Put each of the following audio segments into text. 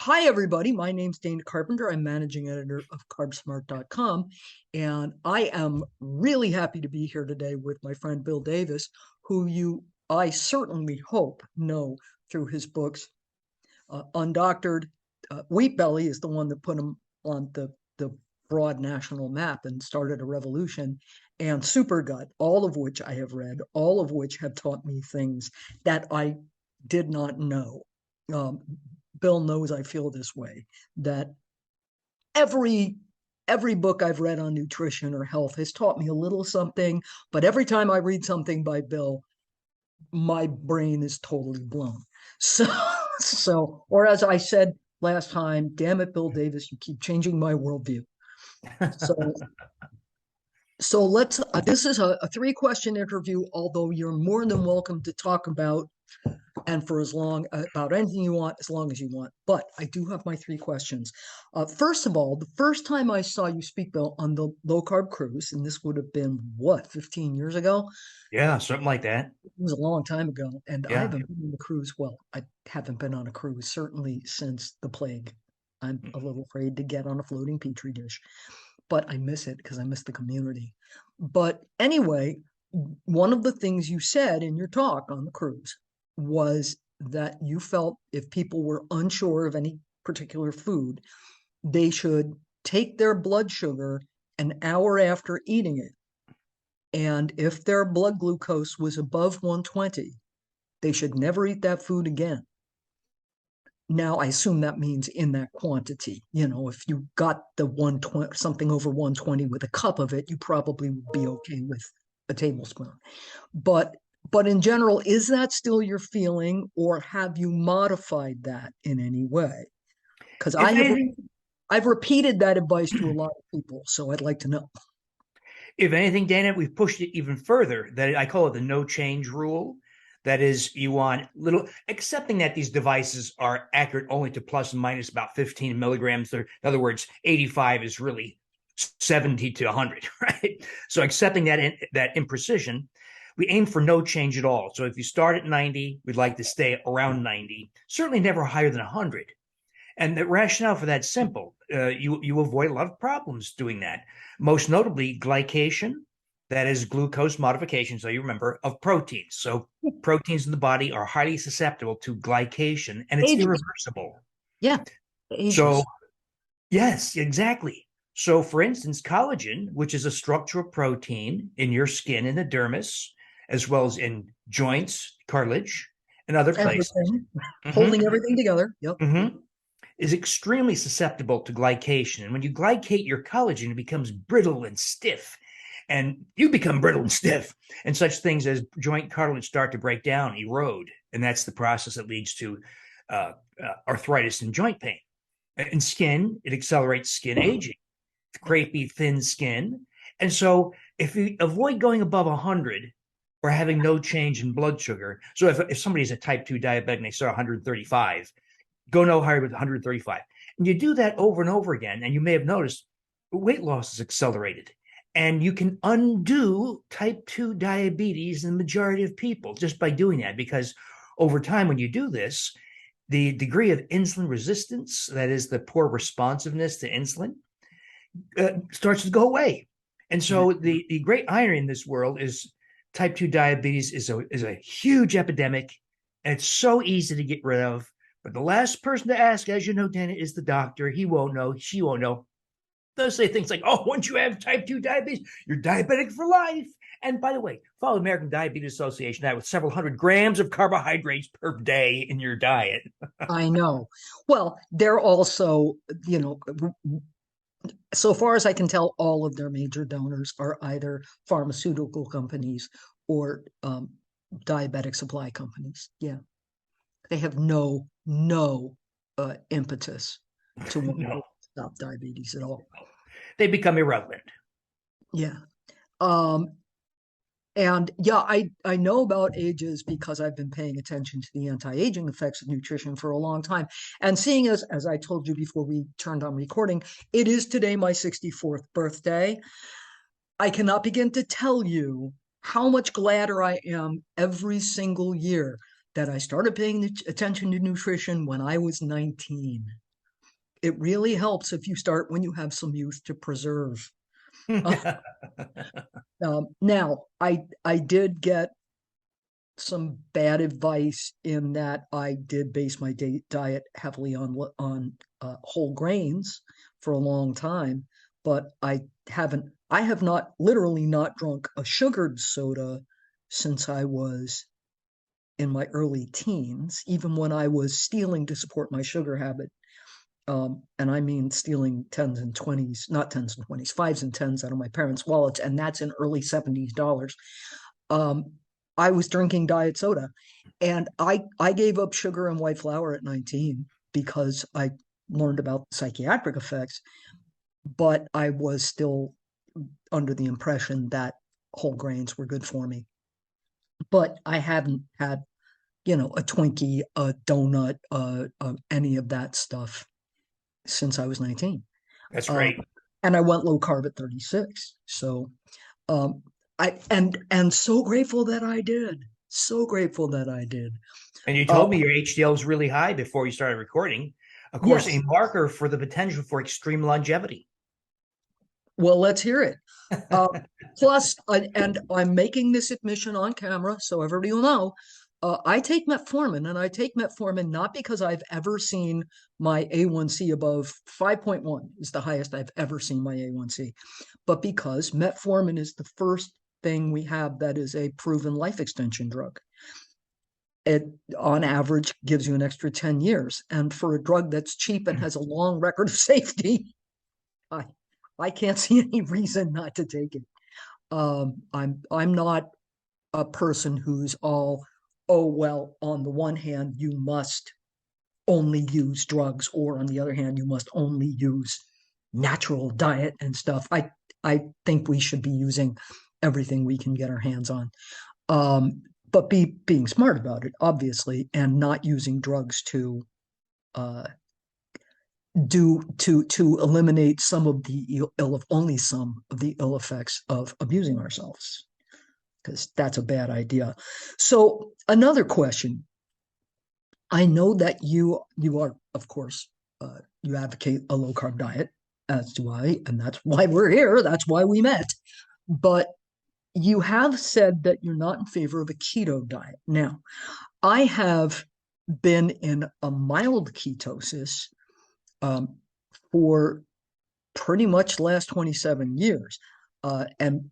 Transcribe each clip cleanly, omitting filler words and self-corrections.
Hi, everybody. My name's Dana Carpenter. I'm managing editor of CarbSmart.com. And I am really happy to be here today with my friend Bill Davis, who I certainly hope, know through his books. Undoctored Wheat Belly is the one that put him on the broad national map and started a revolution. And Super Gut, all of which I have read, all of which have taught me things that I did not know. Um, Bill knows I feel this way, that every book I've read on nutrition or health has taught me a little something, but every time I read something by Bill, my brain is totally blown. Or as I said last time, damn it, Bill Davis, you keep changing my worldview. So so let's this is a 3-question interview, although you're more than welcome to talk about and for as long about anything you want, as long as you want. But I do have my 3 questions. First of all, the first time I saw you speak, Bill, on the low carb cruise, and this would have been what, 15 years ago? Yeah, something like that. It was a long time ago, and I Yeah. haven't been on a cruise. Well, I haven't been on a cruise certainly since the plague. I'm a little afraid to get on a floating petri dish, but I miss it because I miss the community. But anyway, one of the things you said in your talk on the cruise was that you felt if people were unsure of any particular food, they should take their blood sugar an hour after eating it. And if their blood glucose was above 120, they should never eat that food again. Now, I assume that means in that quantity. You know, if you got the 120, something over 120 with a cup of it, you probably would be okay with a tablespoon. But in general, is that still your feeling, or have you modified that in any way? Because If anything, I've repeated that advice to a lot of people, so I'd like to know. if anything, Dana, we've pushed it even further. That I call it the no change rule. That is, you want little, accepting that these devices are accurate only to plus and minus about 15 milligrams. In other words, 85 is really 70 to 100, right? So accepting that imprecision, we aim for no change at all. So if you start at 90, we'd like to stay around 90, certainly never higher than 100. And the rationale for that's simple. You avoid a lot of problems doing that. Most notably, glycation, that is glucose modification, so you remember, of proteins. So proteins in the body are highly susceptible to glycation, and it's Ages. irreversible. Yeah, So, ages. yes, exactly. So, for instance, collagen, which is a structural protein in your skin, in the dermis, as well as in joints, cartilage, and other places. Everything. Mhm, Holding everything together. Yep. mhm. Is extremely susceptible to glycation. And when you glycate your collagen, it becomes brittle and stiff. And you become brittle and stiff. And such things as joint cartilage start to break down, erode. And that's the process that leads to arthritis and joint pain. In skin, it accelerates skin aging, crepey, thin skin. And so if you avoid going above 100, or having no change in blood sugar. So if somebody's a type 2 diabetic and they start 135, go no higher with 135. And you do that over and over again, and you may have noticed weight loss is accelerated. And you can undo type 2 diabetes in the majority of people just by doing that, because over time, when you do this, the degree of insulin resistance, that is the poor responsiveness to insulin, starts to go away. And so the great irony in this world is type 2 diabetes is a huge epidemic, and it's so easy to get rid of. But the last person to ask, as you know, Dana, is the doctor. He won't know. She won't know. They'll say things like, oh, once you have type 2 diabetes, you're diabetic for life. And by the way, follow the American Diabetes Association that with several hundred grams of carbohydrates per day in your diet. I know. Well, they're also, you know, so far as I can tell, all of their major donors are either pharmaceutical companies or diabetic supply companies. Yeah, they have no impetus to want No, to stop diabetes at all. they become irrelevant. Yeah. Um, And yeah, I know about ages because I've been paying attention to the anti-aging effects of nutrition for a long time. And seeing as I told you before we turned on recording, it is today my 64th birthday. I cannot begin to tell you how much gladder I am every single year that I started paying attention to nutrition when I was 19. it really helps if you start when you have some youth to preserve. Uh, Now, I did get some bad advice in that I did base my diet heavily on whole grains for a long time, but I have not literally not drunk a sugared soda since I was in my early teens, even when I was stealing to support my sugar habit. And I mean stealing tens and twenties, not tens and twenties, fives and tens out of my parents' wallets, and that's in early 70s dollars. Um, I was drinking diet soda, and I gave up sugar and white flour at 19 because I learned about psychiatric effects, but I was still under the impression that whole grains were good for me. But I haven't had, a Twinkie, a donut, any of that stuff since I was 19. That's Uh, great. and I went low carb at 36. So um, and so grateful that I did. So grateful that I did. And you Uh, told me your HDL is really high before you started recording. Of course, a yes. marker for the potential for extreme longevity. Well, let's hear it. Uh, Plus, and I'm making this admission on camera so everybody will know. I take metformin, and I take metformin not because I've ever seen my A1C above 5.1 is the highest I've ever seen my A1C, but because metformin is the first thing we have that is a proven life extension drug. It, on average, gives you an extra 10 years. And for a drug that's cheap and has a long record of safety, I, I can't see any reason not to take it. I'm not a person who's all, oh well, on the one hand you must only use drugs, or on the other hand you must only use natural diet and stuff. I think we should be using everything we can get our hands on, but being smart about it, obviously, and not using drugs to uh, to eliminate some of the only some of the ill effects of abusing ourselves, because that's a bad idea. So another question. I know that you are, of course, you advocate a low carb diet, as do I, and that's why we're here. That's why we met. But you have said that you're not in favor of a keto diet. Now, I have been in a mild ketosis um, for pretty much the last 27 years. And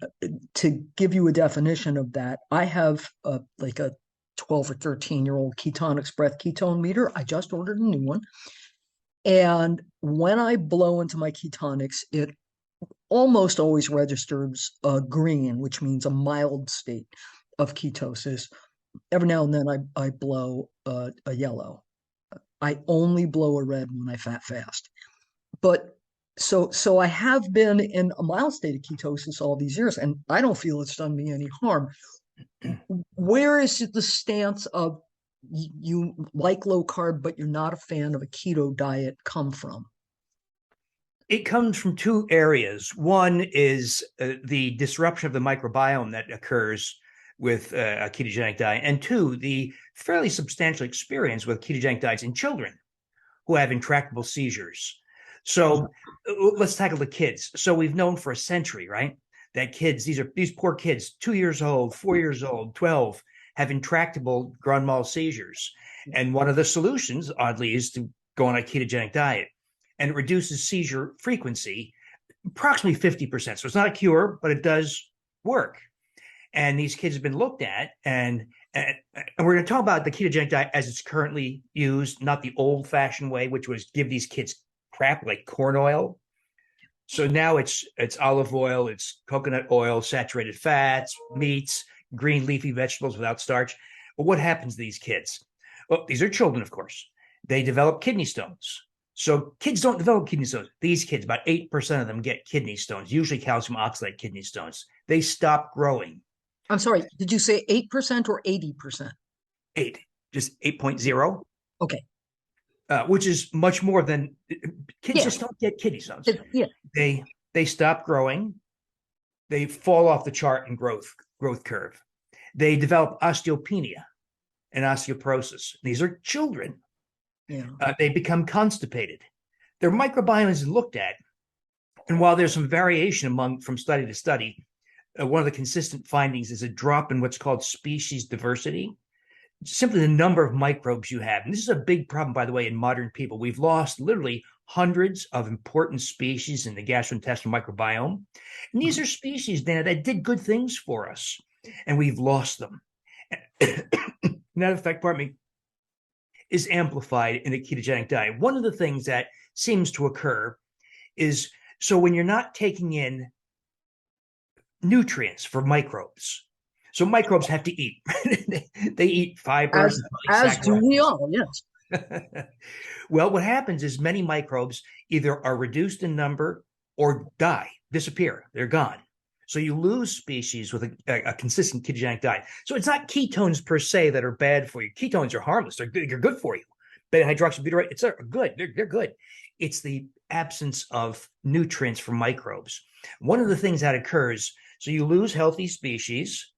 to give you a definition of that, I have like a 12 or 13-year-old Ketonix breath ketone meter. I just ordered a new one. And when I blow into my Ketonix, it almost always registers green, which means a mild state of ketosis. Every now and then I blow a yellow. I only blow a red when I fat fast. But so I have been in a mild state of ketosis all these years, and I don't feel it's done me any harm. Where is the stance of you like low carb, but you're not a fan of a keto diet come from? It comes from two areas. One is the disruption of the microbiome that occurs with a ketogenic diet, and two, the fairly substantial experience with ketogenic diets in children who have intractable seizures. So let's tackle the kids. So we've known for a century, right, that kids, these poor kids, 2 years old, 4 years old, 12, have intractable grand mal seizures. And one of the solutions, oddly, is to go on a ketogenic diet. And it reduces seizure frequency approximately 50%. So it's not a cure, but it does work. And these kids have been looked at, and we're going to talk about the ketogenic diet as it's currently used, not the old-fashioned way, which was give these kids crap like corn oil. So now it's olive oil, it's coconut oil, saturated fats, meats, green leafy vegetables without starch. But what happens to these kids? Well, these are children, of course. They develop kidney stones. So kids don't develop kidney stones. These kids, about 8% of them get kidney stones, usually calcium oxalate kidney stones. They stop growing. I'm sorry, did you say 8% or 80%? 8, just 8.0. Okay. Which is much more than kids Yeah. just don't get kidney stones. Yeah. They stop growing. They fall off the chart in growth curve. They develop osteopenia and osteoporosis. These are children. Yeah. They become constipated. Their microbiome is looked at, and while there's some variation among from study to study, one of the consistent findings is a drop in what's called species diversity, simply the number of microbes you have. And this is a big problem, by the way, in modern people. We've lost literally hundreds of important species in the gastrointestinal microbiome. And these are species, Dana, that did good things for us, and we've lost them. And that effect, pardon me, is amplified in a ketogenic diet. One of the things that seems to occur is, so when you're not taking in nutrients for microbes, so microbes have to eat. They eat fiber, As do we all, yes. Well, what happens is many microbes either are reduced in number or die, disappear. They're gone. So you lose species with a consistent ketogenic diet. So it's not ketones per se that are bad for you. Ketones are harmless. They're good for you. Beta hydroxybutyrate, it's good. They're good. It's the absence of nutrients for microbes. One of the things that occurs, so you lose healthy species,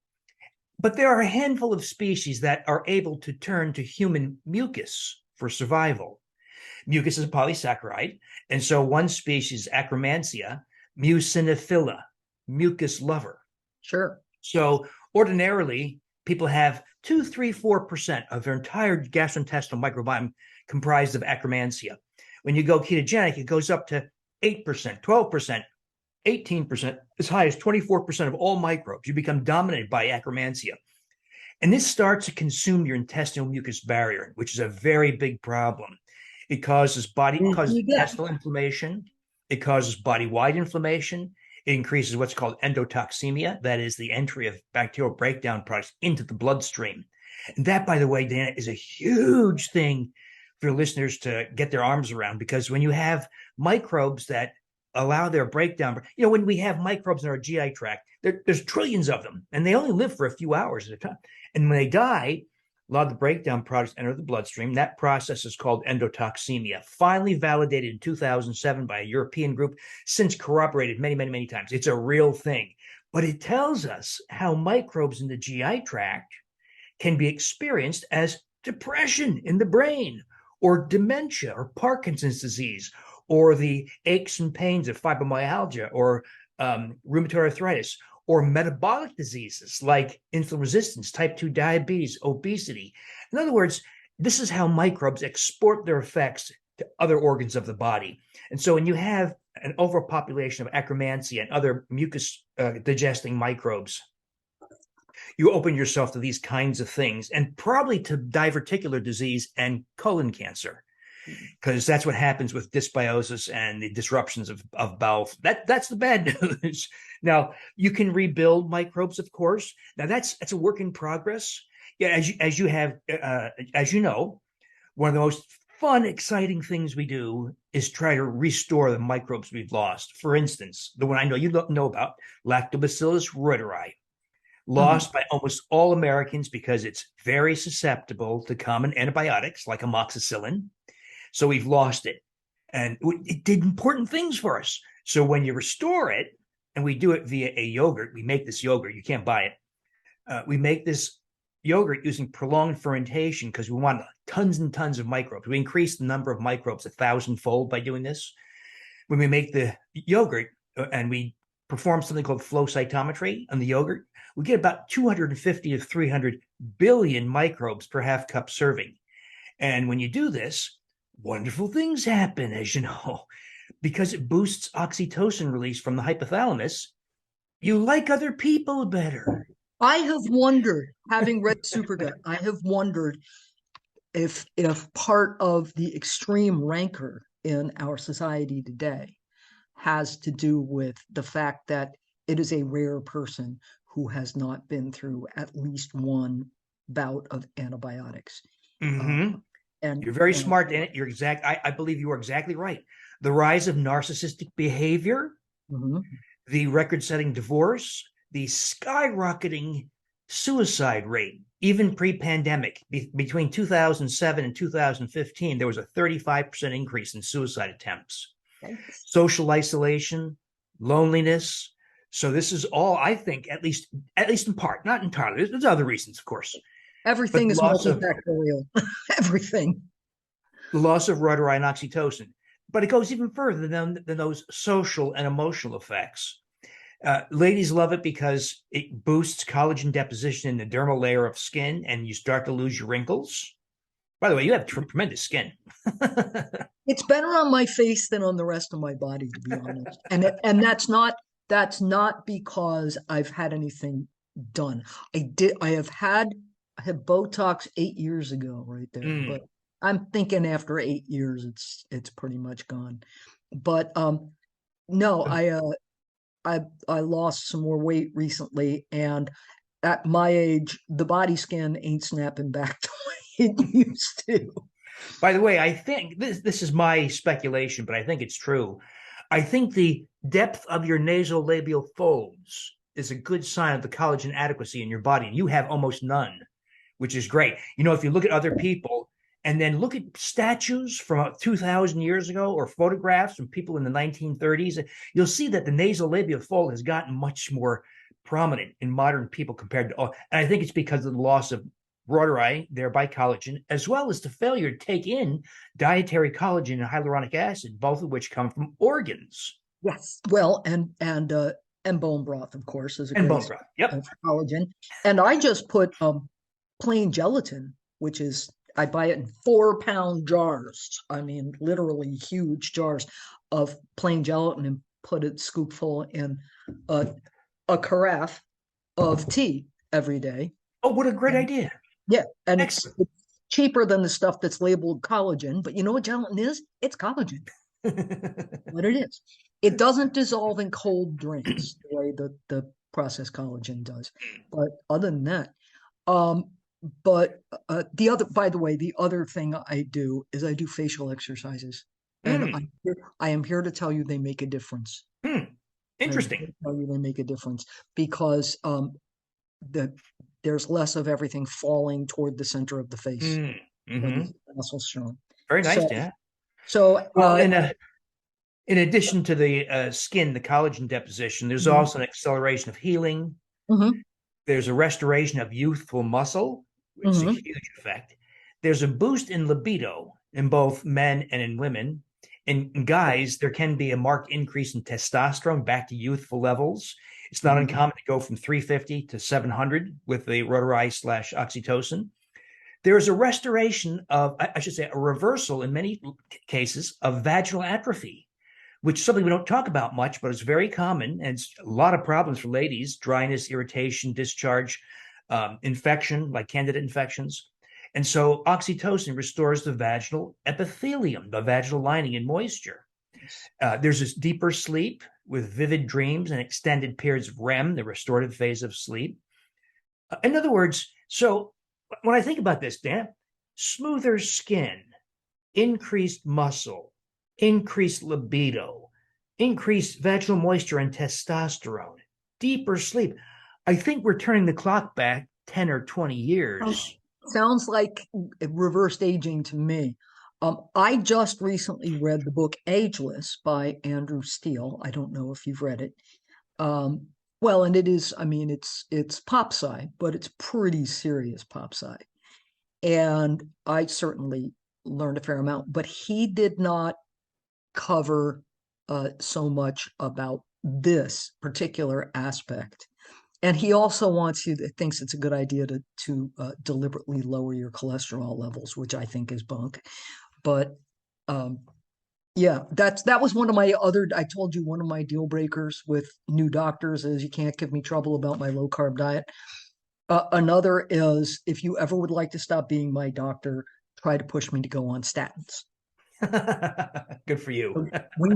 but there are a handful of species that are able to turn to human mucus for survival. Mucus is a polysaccharide. And so one species, Akkermansia, muciniphila, mucus lover. Sure. So ordinarily, people have 2, 3, 4% of their entire gastrointestinal microbiome comprised of Akkermansia. When you go ketogenic, it goes up to 8%, 12%, 18%, as high as 24% of all microbes. You become dominated by Akkermansia. And this starts to consume your intestinal mucus barrier, which is a very big problem. It causes intestinal inflammation. It causes body-wide inflammation. It increases what's called endotoxemia, that is the entry of bacterial breakdown products into the bloodstream. And that, by the way, Dana, is a huge thing for listeners to get their arms around, because when you have microbes that allow their breakdown, when we have microbes in our GI tract, there's trillions of them, and they only live for a few hours at a time. And when they die, a lot of the breakdown products enter the bloodstream. That process is called endotoxemia, finally validated in 2007 by a European group, since corroborated many, many, many times. It's a real thing. But it tells us how microbes in the GI tract can be experienced as depression in the brain, or dementia, or Parkinson's disease, or the aches and pains of fibromyalgia, or rheumatoid arthritis, or metabolic diseases like insulin resistance, type 2 diabetes, obesity. In other words, this is how microbes export their effects to other organs of the body. And so when you have an overpopulation of Akkermansia and other mucus digesting microbes, you open yourself to these kinds of things, and probably to diverticular disease and colon cancer, because that's what happens with dysbiosis and the disruptions of bowel. That's the bad news. Now, you can rebuild microbes, of course. Now, that's a work in progress. Yeah, as you know, one of the most fun, exciting things we do is try to restore the microbes we've lost. For instance, the one I know you don't know about, Lactobacillus reuteri, lost by almost all Americans because it's very susceptible to common antibiotics like amoxicillin. So we've lost it. And it did important things for us. So when you restore it, and we do it via a yogurt, we make this yogurt, you can't buy it. We make this yogurt using prolonged fermentation because we want tons and tons of microbes. We increase the number of microbes 1,000-fold by doing this. When we make the yogurt and we perform something called flow cytometry on the yogurt, we get about 250 to 300 billion microbes per half cup serving. And when you do this, wonderful things happen, as you know, because it boosts oxytocin release from the hypothalamus. You like other people better. I have wondered, having read Supergut, I have wondered if part of the extreme rancor in our society today has to do with the fact that it is a rare person who has not been through at least one bout of antibiotics. Mm-hmm. And you're very smart in it. You're exact. I believe you are exactly right. The rise of narcissistic behavior, the record-setting divorce, the skyrocketing suicide rate, even pre-pandemic, between 2007 and 2015, there was a 35% increase in suicide attempts. Okay. Social isolation, loneliness. So this is all, I think, at least in part, not entirely. There's other reasons, of course. Everything is multifactorial. Everything. The loss of reuteri and oxytocin. but it goes even further than those social and emotional effects. Ladies love it because it boosts collagen deposition in the dermal layer of skin, and you start to lose your wrinkles. By the way, you have tremendous skin. It's better on my face than on the rest of my body, to be honest. And that's not because I've had anything done. I had Botox 8 years ago right there, Mm. but I'm thinking after 8 years it's pretty much gone. But no, I lost some more weight recently, and at my age, the body skin ain't snapping back the way it used to. By the way, I think this is my speculation, but I think it's true. I think the depth of your nasolabial folds is a good sign of the collagen adequacy in your body. And you have almost none, which is great. You know, if you look at other people and then look at statues from 2,000 years ago or photographs from people in the 1930s, you'll see that the nasolabial fold has gotten much more prominent in modern people compared to, and I think it's because of the loss of rotari, thereby collagen, as well as the failure to take in dietary collagen and hyaluronic acid, both of which come from organs. Yes. Well, and bone broth, of course, is a And great bone source broth. Yep. of collagen. And I just put plain gelatin, which is I buy it in 4 pound jars. I mean, literally huge jars of plain gelatin, and put a scoopful in a, a carafe of tea every day. Oh, what a great And idea. yeah, and Excellent. it's cheaper than the stuff that's labeled collagen. But you know what gelatin is? It's collagen. What it is. It doesn't dissolve in cold drinks the way the processed collagen does. But other than that, um, but the other, by the way, the other thing I do is I do facial exercises, and Mm, I am here to tell you they make a difference. mm. I am Interesting. here to tell you they make a difference because the there's less of everything falling toward the center of the face Mm, when hmm. the muscles strong. Very nice, So Dan. so Well, in addition to the skin, the collagen deposition, there's mhm, also an acceleration of healing. mhm, There's a restoration of youthful muscle, which is a mhm. huge effect. There's a boost in libido in both men and in women. In guys, there can be a marked increase in testosterone back to youthful levels. It's not Mhm. uncommon to go from 350 to 700 with the rotari slash oxytocin. There is a restoration of, I should say, a reversal in many cases of vaginal atrophy, which is something we don't talk about much, but it's very common. And it's a lot of problems for ladies: dryness, irritation, discharge, infection, like candida infections. And so oxytocin restores the vaginal epithelium, the vaginal lining, and moisture. There's this deeper sleep with vivid dreams and extended periods of REM, the restorative phase of sleep. In other words, so when I think about this, Dan, smoother skin, increased muscle, increased libido, increased vaginal moisture and testosterone, deeper sleep. I think we're turning the clock back 10 or 20 Sounds years. sounds like reversed aging to me. I just recently read the book Ageless by Andrew Steele. I don't know if you've read it. Well, and it is, I mean, it's pop sci, but it's pretty serious pop sci. And I certainly learned a fair amount, but he did not cover so much about this particular aspect. And he also thinks it's a good idea to deliberately lower your cholesterol levels, which I think is bunk. But um, yeah, that was one of my other. I told you one of my deal breakers with new doctors is you can't give me trouble about my low carb diet. Another is if you ever would like to stop being my doctor, try to push me to go on statins. Good for you. We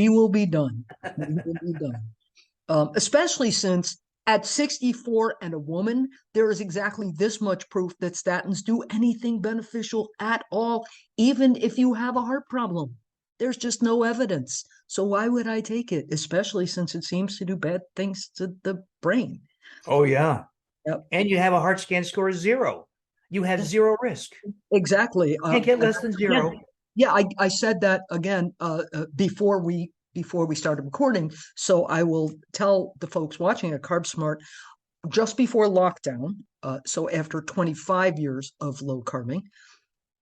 will be done. We will be done. Especially since at 64 and a woman, there is exactly this much proof that statins do anything beneficial at all, even if you have a heart problem. There's just no evidence. So why would I take it, especially since it seems to do bad things to the brain? Oh, yeah. Yep. And you have a heart scan score of zero. You have zero risk. Exactly. Can't get less than Again, zero. yeah, I said that again before we started recording. So I will tell the folks watching at CarbSmart just before lockdown. So after 25 years of low carbing,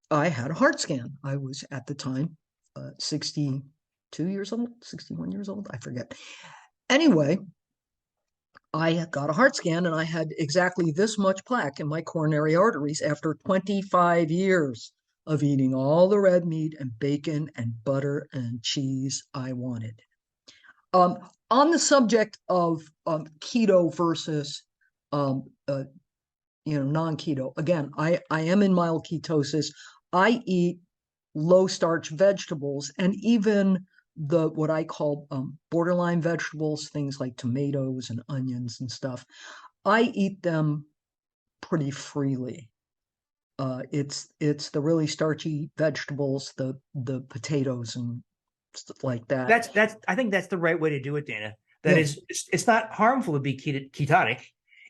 I had a heart scan. I was at the time 62 years old, 61 years old, I forget. Anyway, I got a heart scan and I had exactly this much plaque in my coronary arteries after 25 years of eating all the red meat and bacon and butter and cheese I wanted. Um, on the subject of keto versus non-keto, again, I am in mild ketosis. I eat low starch vegetables and even the what I call borderline vegetables, things like tomatoes and onions and stuff. I eat them pretty freely. It's the really starchy vegetables, the potatoes and stuff like that. That's I think that's the right way to do it, Dana. That Yeah. is, it's not harmful to be ketotic.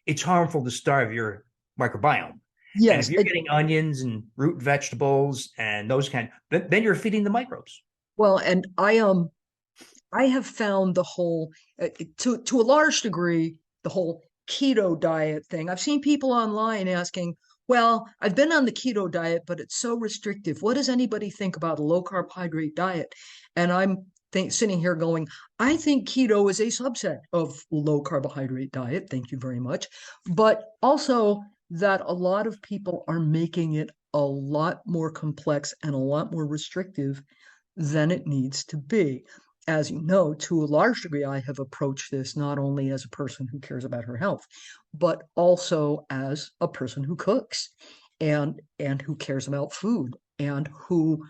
It's harmful to starve your microbiome. And if Yes. you're getting onions and root vegetables and those then you're feeding the microbes. Well, and I have found the whole to a large degree the whole keto diet thing. I've seen people online asking, "Well, I've been on the keto diet, but it's so restrictive. What does anybody think about a low carbohydrate diet?" And I'm sitting here going, "I think keto is a subset of low carbohydrate diet. Thank you very much." But also that a lot of people are making it a lot more complex and a lot more restrictive than it needs to be. As you know, to a large degree, I have approached this not only as a person who cares about her health, but also as a person who cooks and who cares about food and who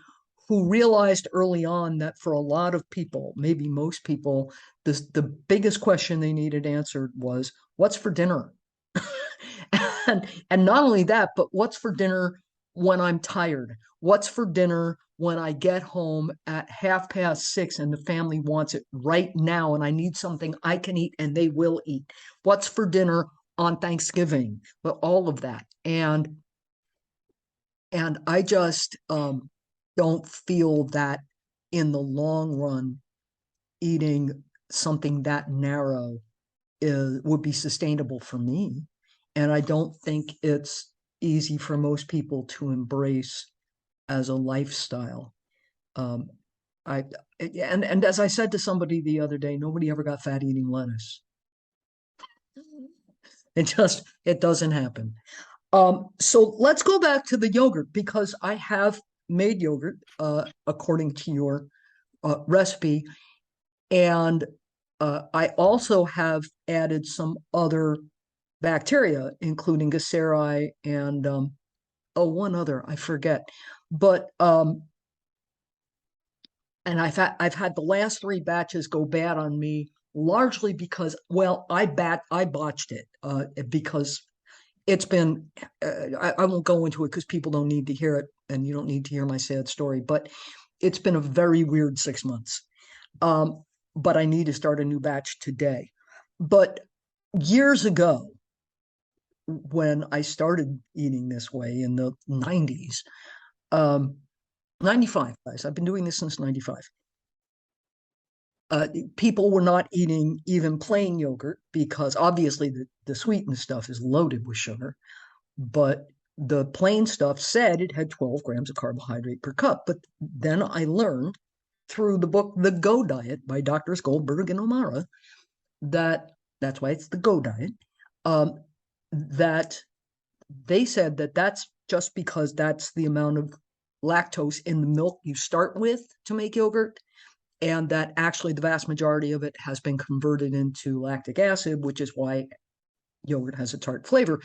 realized early on that for a lot of people, maybe most people, the biggest question they needed answered was, what's for dinner? And not only that, but what's for dinner when I'm tired? What's for dinner when I get home at 6:30 and the family wants it right now and I need something I can eat and they will eat? What's for dinner on Thanksgiving? But all of that. And I just don't feel that in the long run, eating something that narrow would be sustainable for me. And I don't think it's easy for most people to embrace as a lifestyle. Um, I and as I said to somebody the other day, nobody ever got fat eating lettuce. It doesn't happen. So let's go back to the yogurt because I have made yogurt according to your recipe, and I also have added some other bacteria, including Gaceri and one other I forget. But and I've had the last three batches go bad on me largely because well I botched it because it's been I won't go into it because people don't need to hear it and you don't need to hear my sad story, but it's been a very weird 6 months. Um, but I need to start a new batch today. But years ago, when I started eating this way in the 90s, 95, guys, I've been doing this since 95. People were not eating even plain yogurt because obviously the sweetened stuff is loaded with sugar, but the plain stuff said it had 12 grams of carbohydrate per cup. But then I learned through the book The Go Diet by Doctors Goldberg and O'Mara that that's why it's the Go Diet. That they said that that's just because that's the amount of lactose in the milk you start with to make yogurt, and that actually the vast majority of it has been converted into lactic acid, which is why yogurt has a tart flavor.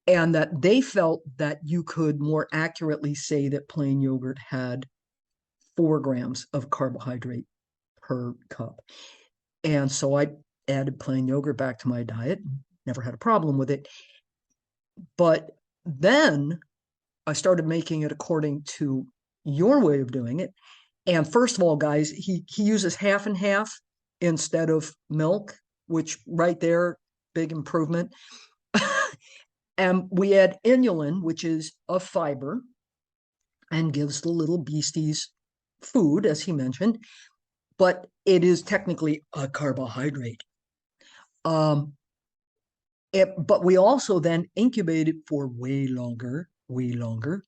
And that they felt that you could more accurately say that plain yogurt had 4 grams of carbohydrate per cup. And so I added plain yogurt back to my diet, never had a problem with it. But then I started making it according to your way of doing it. And first of all, guys, he uses half and half instead of milk, which right there, big improvement. And we add inulin, which is a fiber and gives the little beasties food, as he mentioned, but it is technically a carbohydrate. But we also then incubate it for way longer, way longer.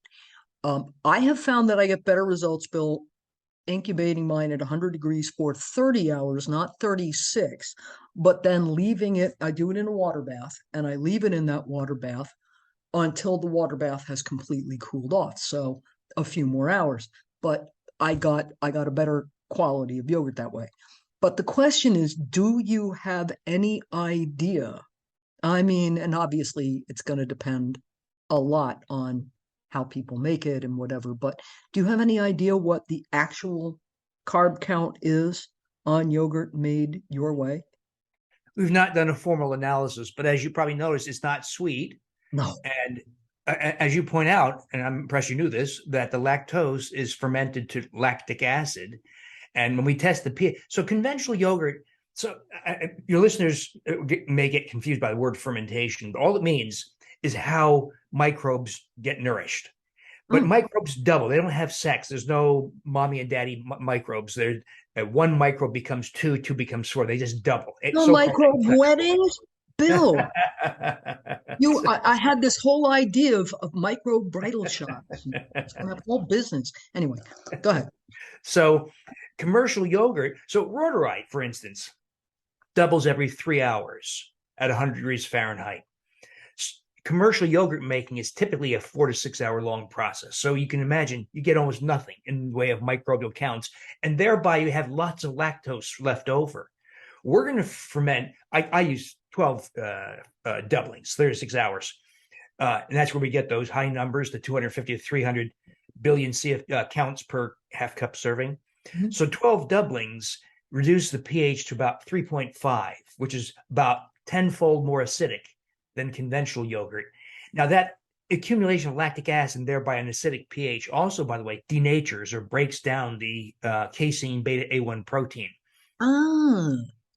I have found that I get better results, Bill, incubating mine at 100 degrees for 30 hours, not 36, but then leaving it. I do it in a water bath, and I leave it in that water bath until the water bath has completely cooled off. So a few more hours. But I got a better quality of yogurt that way. But the question is, do you have any idea? I mean, and obviously it's going to depend a lot on how people make it and whatever, but do you have any idea what the actual carb count is on yogurt made your way? We've not done a formal analysis, but as you probably noticed, it's not sweet. No. And as you point out, and I'm impressed you knew this, that the lactose is fermented to lactic acid. And when we test the pH, so conventional yogurt, so your listeners may get confused by the word fermentation, but all it means is how microbes get nourished. But Mm. microbes double. They don't have sex. There's no mommy and daddy microbes. There, one microbe becomes two, two becomes four. They just double. It's No so-called microbe asexual. weddings? Bill, I had this whole idea of micro bridal shops. It's gonna have a whole business. Anyway, go ahead. So commercial yogurt, so rotary, for instance, doubles every 3 hours at 100 degrees Fahrenheit. Commercial yogurt making is typically a 4 to 6 hour long process. So you can imagine you get almost nothing in the way of microbial counts, and thereby you have lots of lactose left over. We're going to ferment. I use 12 doublings, 36 hours. And that's where we get those high numbers, the 250 to 300 billion counts per half cup serving. Mhm. So 12 doublings reduce the pH to about 3.5, which is about tenfold more acidic than conventional yogurt. Now, that accumulation of lactic acid and thereby an acidic pH also, by the way, denatures or breaks down the casein beta A1 protein. Ah,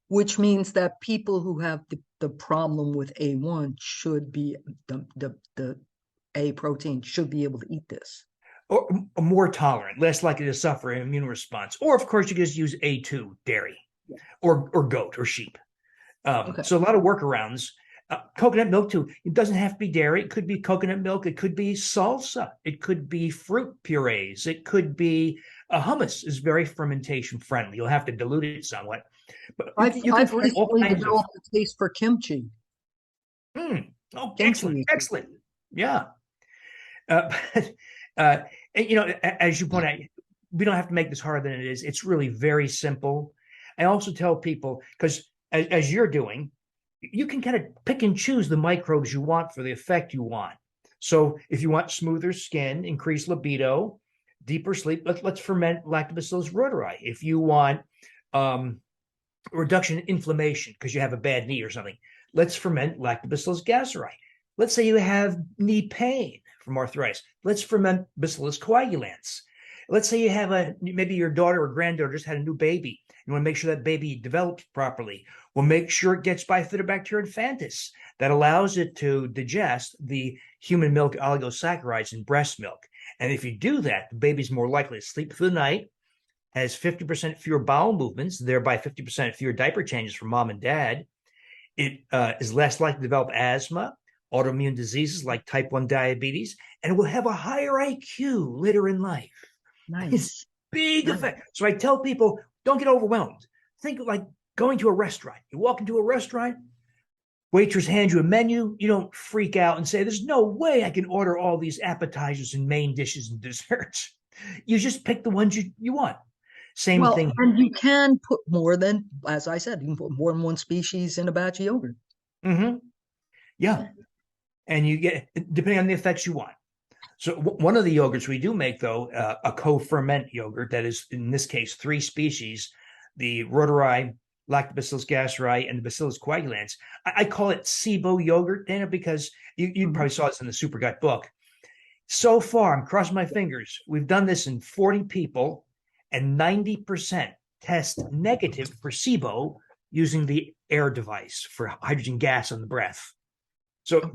which means that people who have the problem with A1 should be the A protein should be able to eat this. Or more tolerant, less likely to suffer an immune response. Or, of course, you just use A2 dairy Yeah. or goat or sheep. Okay. So a lot of workarounds. Coconut milk too. It doesn't have to be dairy. It could be coconut milk. It could be salsa. It could be fruit purees. It could be hummus is very fermentation friendly. You'll have to dilute it somewhat, but you can I've find all recently kinds of. developed a taste for kimchi. Oh, Kimchi excellent, is good. excellent. Yeah. But, and, as you point out, we don't have to make this harder than it is. It's really very simple. I also tell people, because as you're doing, you can kind of pick and choose the microbes you want for the effect you want. So if you want smoother skin, increased libido, deeper sleep, let's ferment Lactobacillus rhodori. If you want reduction in inflammation because you have a bad knee or something, let's ferment Lactobacillus gasseri. Let's say you have knee pain from arthritis. Let's ferment Bacillus coagulans. Let's say you have maybe your daughter or granddaughter just had a new baby. You want to make sure that baby develops properly. We'll make sure it gets Bifidobacter infantis. That allows it to digest the human milk oligosaccharides in breast milk. And if you do that, the baby's more likely to sleep through the night, has 50% fewer bowel movements, thereby 50% fewer diaper changes for mom and dad. It is less likely to develop asthma, autoimmune diseases like type 1 diabetes, and it will have a higher IQ later in life. It's Nice. big Nice. effect. So I tell people, don't get overwhelmed. Think like going to a restaurant. You walk into a restaurant, waitress hands you a menu. You don't freak out and say, there's no way I can order all these appetizers and main dishes and desserts. You just pick the ones you want. Same Well, thing. and you can put more than, as I said, you can put more than one species in a batch of yogurt. Mm-hmm. Yeah. And you get, depending on the effects you want. So one of the yogurts we do make, though, a co-ferment yogurt that is, in this case, 3 species, the rhodori, Lactobacillus gasseri, and the Bacillus coagulans. I call it SIBO yogurt, Dana, because you probably saw this in the Super Gut book. So far, I'm crossing my fingers, we've done this in 40 people, and 90% test negative for SIBO using the air device for hydrogen gas on the breath. So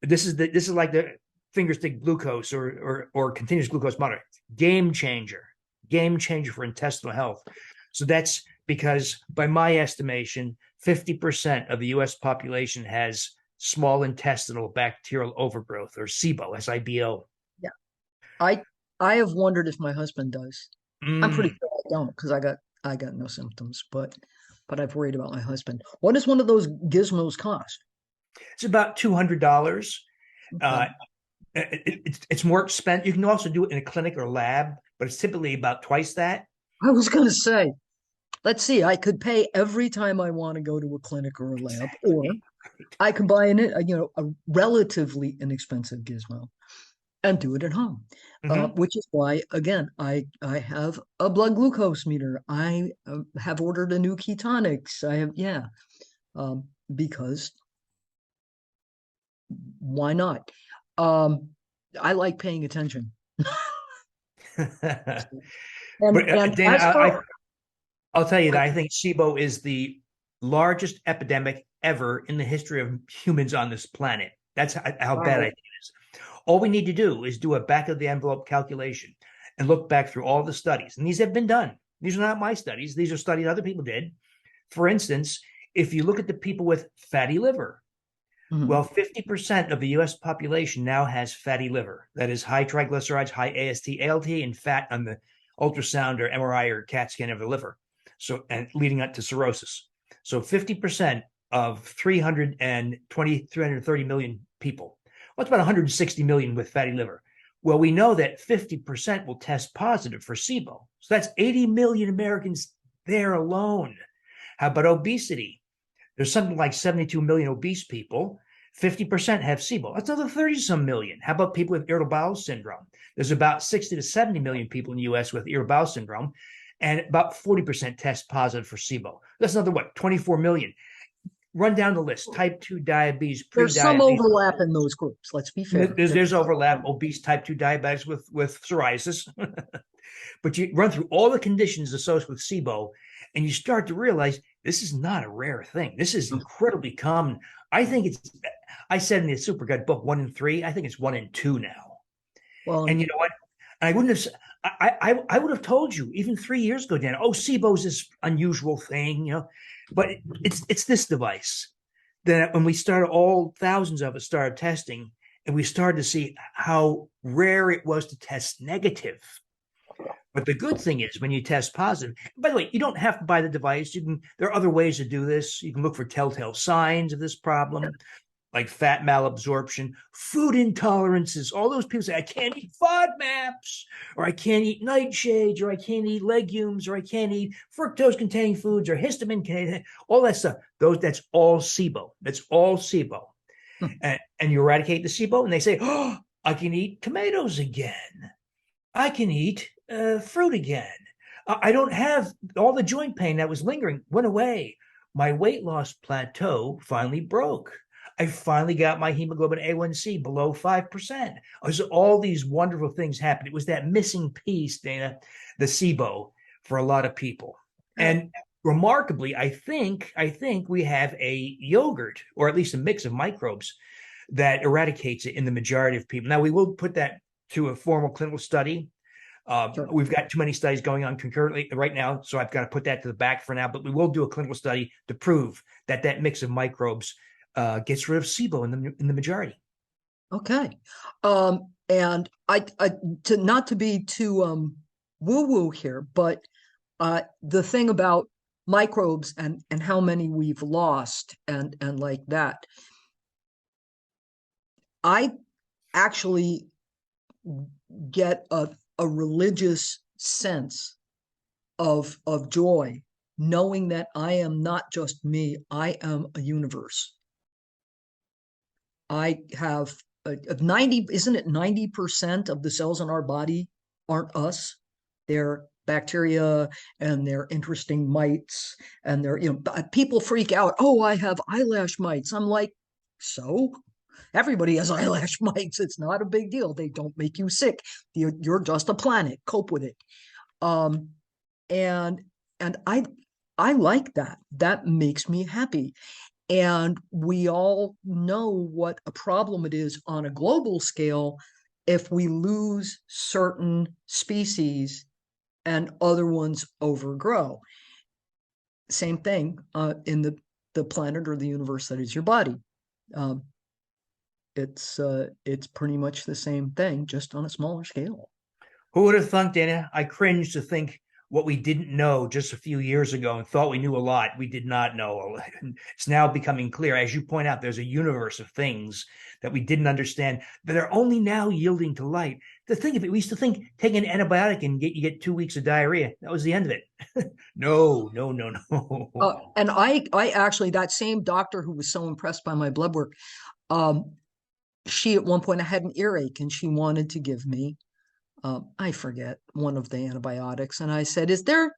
this is like the finger stick glucose or continuous glucose monitor. Game changer for intestinal health. So that's because, by my estimation, 50% of the US population has small intestinal bacterial overgrowth, or SIBO, SIBO. Yeah. I I have wondered if my husband does. I'm pretty Mm. sure I don't because I got no symptoms, but I've worried about my husband. What does one of those gizmos cost? It's about $200. Okay. Uh, it's more expensive. You can also do it in a clinic or lab, but it's typically about twice that. I was going to say, let's see, I could pay every time I want to go to a clinic or a lab, or Exactly. Right. I can buy a relatively inexpensive gizmo and do it at home. Mm-hmm. Which is why, again, I have a blood glucose meter. I have ordered a new ketonics. I have, yeah, because why not? Um, I like paying attention. But And Dana, as for I'll tell you I, that I think SIBO is the largest epidemic ever in the history of humans on this planet. That's how bad I wow, think it is. All we need to do is do a back of the envelope calculation and look back through all the studies. And these have been done. These are not my studies. These are studies other people did. For instance, if you look at the people with fatty liver, mhm. well, 50% of the US population now has fatty liver. That is high triglycerides, high AST, ALT, and fat on the ultrasound or MRI or CAT scan of the liver. So, and leading up to cirrhosis. So 50% of 320, 330 million people. What's about 160 million with fatty liver? Well, we know that 50% will test positive for SIBO. So that's 80 million Americans there alone. How about obesity? There's something like 72 million obese people. 50% have SIBO. That's another 30 some million. How about people with irritable bowel syndrome? There's about 60 to 70 million people in the US with irritable bowel syndrome, and about 40% test positive for SIBO. That's another, what, 24 million. Run down the list: type 2 diabetes, There's some pre-diabetes. overlap in those groups. Let's be fair. There's overlap: obese, type 2 diabetics with psoriasis. But you run through all the conditions associated with SIBO, and you start to realize this is not a rare thing. This is incredibly common. I think it's, I said in the Super Gut book, 1 in 3. I think it's 1 in 2 now. Well, And you know what? I wouldn't have, I would have told you even 3 years ago, Dan, oh, SIBO's this unusual thing, but it's this device that when we started, all thousands of us started testing, and we started to see how rare it was to test negative. But the good thing is when you test positive, by the way, you don't have to buy the device. There are other ways to do this. You can look for telltale signs of this problem, like fat malabsorption, food intolerances. All those people say, I can't eat FODMAPs, or I can't eat nightshades, or I can't eat legumes, or I can't eat fructose containing foods, or histamine containing, all that stuff. That's all SIBO. That's all SIBO. And you eradicate the SIBO, and they say, oh, I can eat tomatoes again. I can eat fruit again. I don't have all the joint pain that was lingering, went away. My weight loss plateau finally broke. I finally got my hemoglobin A1C below 5%. So all these wonderful things happened. It was that missing piece, Dana, the SIBO, for a lot of people. And remarkably, I think we have a yogurt, or at least a mix of microbes, that eradicates it in the majority of people. Now, we will put that to a formal clinical study. sure. We've got too many studies going on concurrently right now, so I've got to put that to the back for now. But we will do a clinical study to prove that that mix of microbes gets rid of SIBO in the majority. Okay. And I to not to be too woo-woo here, but the thing about microbes and how many we've lost and like that, I actually get a religious sense of joy, knowing that I am not just me, I am a universe. I have 90, isn't it 90% of the cells in our body aren't us? They're bacteria and they're interesting mites and they're, people freak out. Oh, I have eyelash mites. I'm like, so everybody has eyelash mites. It's not a big deal. They don't make you sick. You're just a planet. Cope with it. Um, and and I like that. That makes me happy. And we all know what a problem it is on a global scale if we lose certain species and other ones overgrow. Same thing in the planet or the universe that is your body. Um, it's pretty much the same thing, just on a smaller scale. Who would have thunk, Dana? I cringe to think what we didn't know just a few years ago and thought we knew a lot. We did not know. It's now becoming clear. As you point out, there's a universe of things that we didn't understand that are only now yielding to light. The thing of it, we used to think taking an antibiotic and you get 2 weeks of diarrhea. That was the end of it. No, no, no, no. And I actually, that same doctor who was so impressed by my blood work, um, she at one point, I had an earache and she wanted to give me, I forget, one of the antibiotics. And I said, is there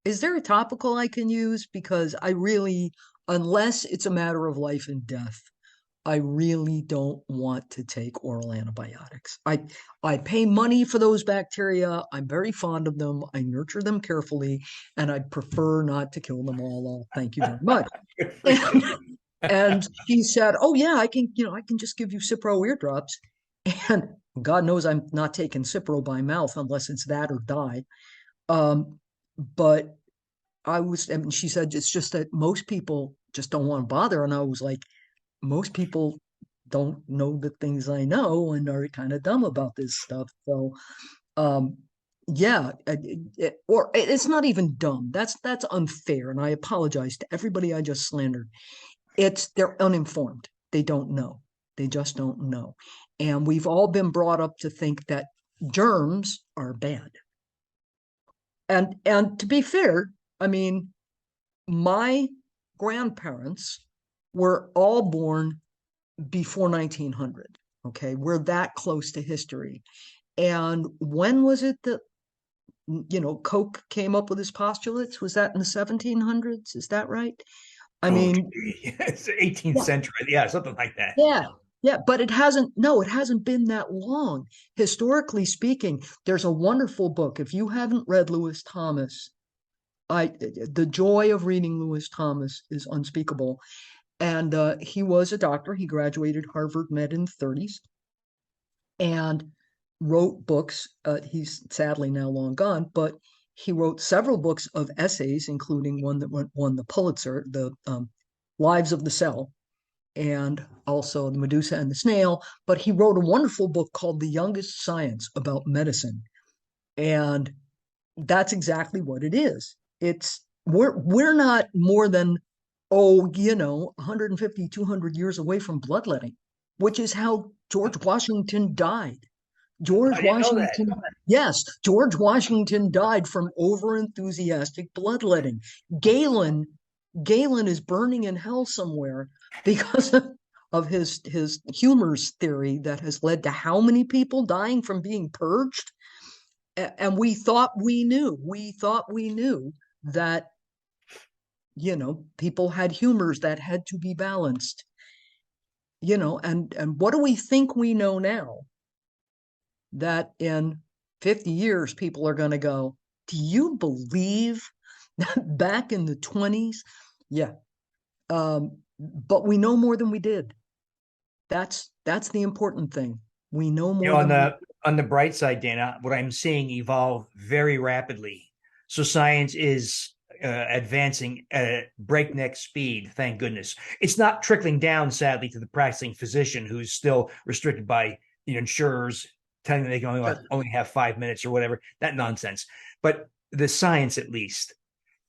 a topical I can use? Because I really, unless it's a matter of life and death, I really don't want to take oral antibiotics. I pay money for those bacteria. I'm very fond of them. I nurture them carefully, and I prefer not to kill them all off. Thank you very much. Good for And, you. and she said, "Oh yeah, I can just give you Cipro eardrops." And God knows I'm not taking Cipro by mouth unless it's that or die. But and she said it's just that most people just don't want to bother. And I was like, most people don't know the things I know and are kind of dumb about this stuff. So, um, yeah, or it's not even dumb. That's unfair, and I apologize to everybody I just slandered. It's they're uninformed. They don't know. They just don't know. And we've all been brought up to think that germs are bad. And to be fair, I mean, my grandparents were all born before 1900. Okay, we're that close to history. And when was it that Koch came up with his postulates? Was that in the 1700s? Is that right? I Oh, mean, it's 18th yeah, century. Yeah, something like that. yeah, yeah, but it hasn't, no, it hasn't been that long. Historically speaking, there's a wonderful book. If you haven't read Lewis Thomas, the joy of reading Lewis Thomas is unspeakable. And he was a doctor. He graduated Harvard Med in the 30s and wrote books. He's sadly now long gone, but he wrote several books of essays, including one that won the Pulitzer, the Lives of the Cell, and also The Medusa and the Snail. But he wrote a wonderful book called The Youngest Science about medicine. And that's exactly what it is. We're not more than 150, 200 years away from bloodletting, which is how George Washington died. I George didn't know that. Washington, yes, George Washington died from overenthusiastic bloodletting. Galen, Galen is burning in hell somewhere because of his humors theory that has led to how many people dying from being purged? And we thought we knew. We thought we knew that people had humors that had to be balanced. And what do we think we know now? That in 50 years, people are going to go, do you believe that back in the 20s? Yeah. But we know more than we did. That's the important thing. We know You more know, than we on the bright side, Dana, what I'm seeing evolve very rapidly. So science is advancing at breakneck speed. Thank goodness. It's not trickling down, sadly, to the practicing physician who's still restricted by the insurers telling them they can only have 5 minutes or whatever. That nonsense. But the science, at least,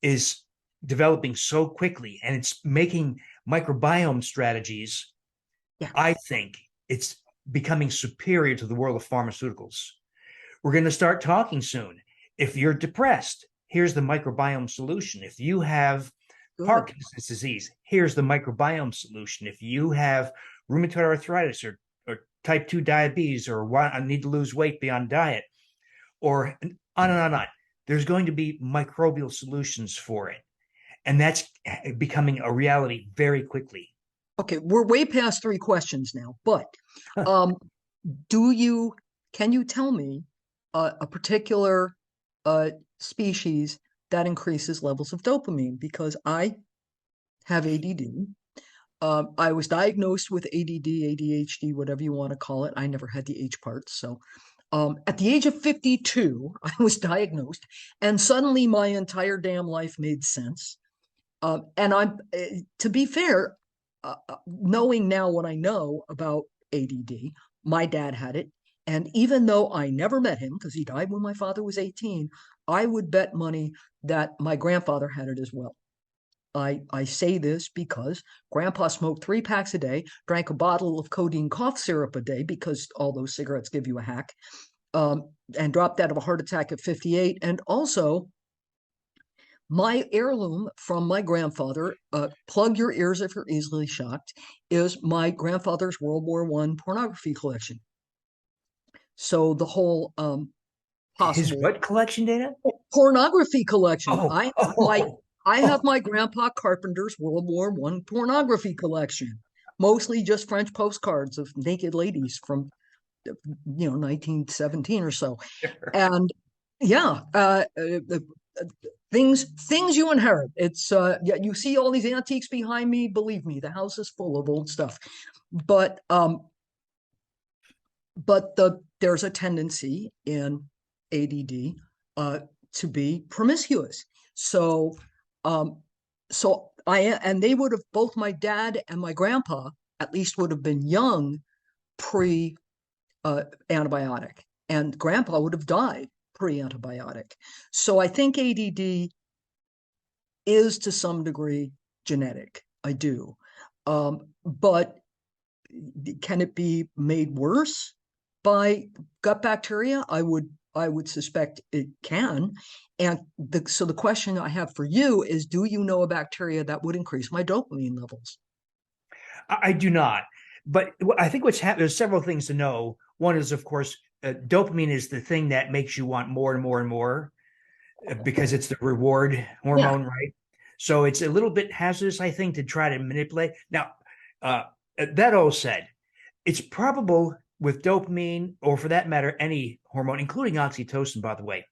is developing so quickly, and it's making microbiome strategies. Yeah. I think it's becoming superior to the world of pharmaceuticals. We're going to start talking soon. If you're depressed, here's the microbiome solution. If you have Good. Parkinson's disease, here's the microbiome solution. If you have rheumatoid arthritis or type 2 diabetes or need to lose weight beyond diet, or on and on. There's going to be microbial solutions for it. And that's becoming a reality very quickly. Okay, we're way past 3 questions now, but um, can you tell me a particular species that increases levels of dopamine? Because I have ADD. I was diagnosed with ADD, ADHD, whatever you want to call it. I never had the H part. So at the age of 52, I was diagnosed, and suddenly my entire damn life made sense. And to be fair, knowing now what I know about ADD, my dad had it, And even though I never met him, because he died when my father was 18, I would bet money that my grandfather had it as well. I say this because grandpa smoked 3 packs a day, drank a bottle of codeine cough syrup a day because all those cigarettes give you a hack, and dropped out of a heart attack at 58. And also, my heirloom from my grandfather, plug your ears if you're easily shocked, is my grandfather's World War I pornography collection. So the whole His possible what collection, Dana? pornography collection. Oh, I have oh. my grandpa Carpenter's World War I pornography collection, mostly just French postcards of naked ladies from 1917 or so. And yeah, things you inherit. It's yeah, you see all these antiques behind me. Believe me, the house is full of old stuff. But there's a tendency in ADD to be promiscuous. So and they would have, both my dad and my grandpa at least would have been young pre antibiotic, and grandpa would have died pre-antibiotic. So I think ADD is to some degree genetic. I do. But can it be made worse by gut bacteria? I would suspect it can. And so the question I have for you is, do you know a bacteria that would increase my dopamine levels? I do not. But I think what's happened, there's several things to know. One is, of course, dopamine is the thing that makes you want more and more and more because it's the reward Yeah. hormone, right? So it's a little bit hazardous, I think, to try to manipulate. Now, uh, that all said, it's probable with dopamine, or for that matter, any hormone, including oxytocin, by the way.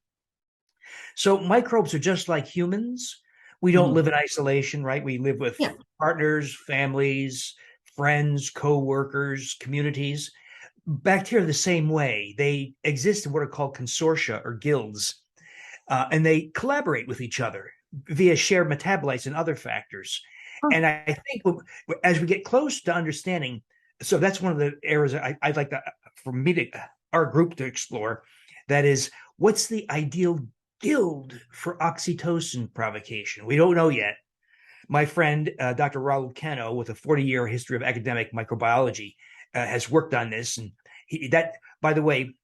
So microbes are just like humans. We don't Mhm. live in isolation, right? We live with Yeah. partners, families, friends, co-workers, communities. Bacteria are the same way. They exist in what are called consortia or guilds, and they collaborate with each other via shared metabolites and other factors. Huh. And I think as we get close to understanding, so that's one of the areas I'd like to, for me to, our group to explore. That is, what's the ideal guild for oxytocin provocation? We don't know yet. My friend, Dr. Raul Cano, with a 40-year history of academic microbiology, has worked on this. And by the way,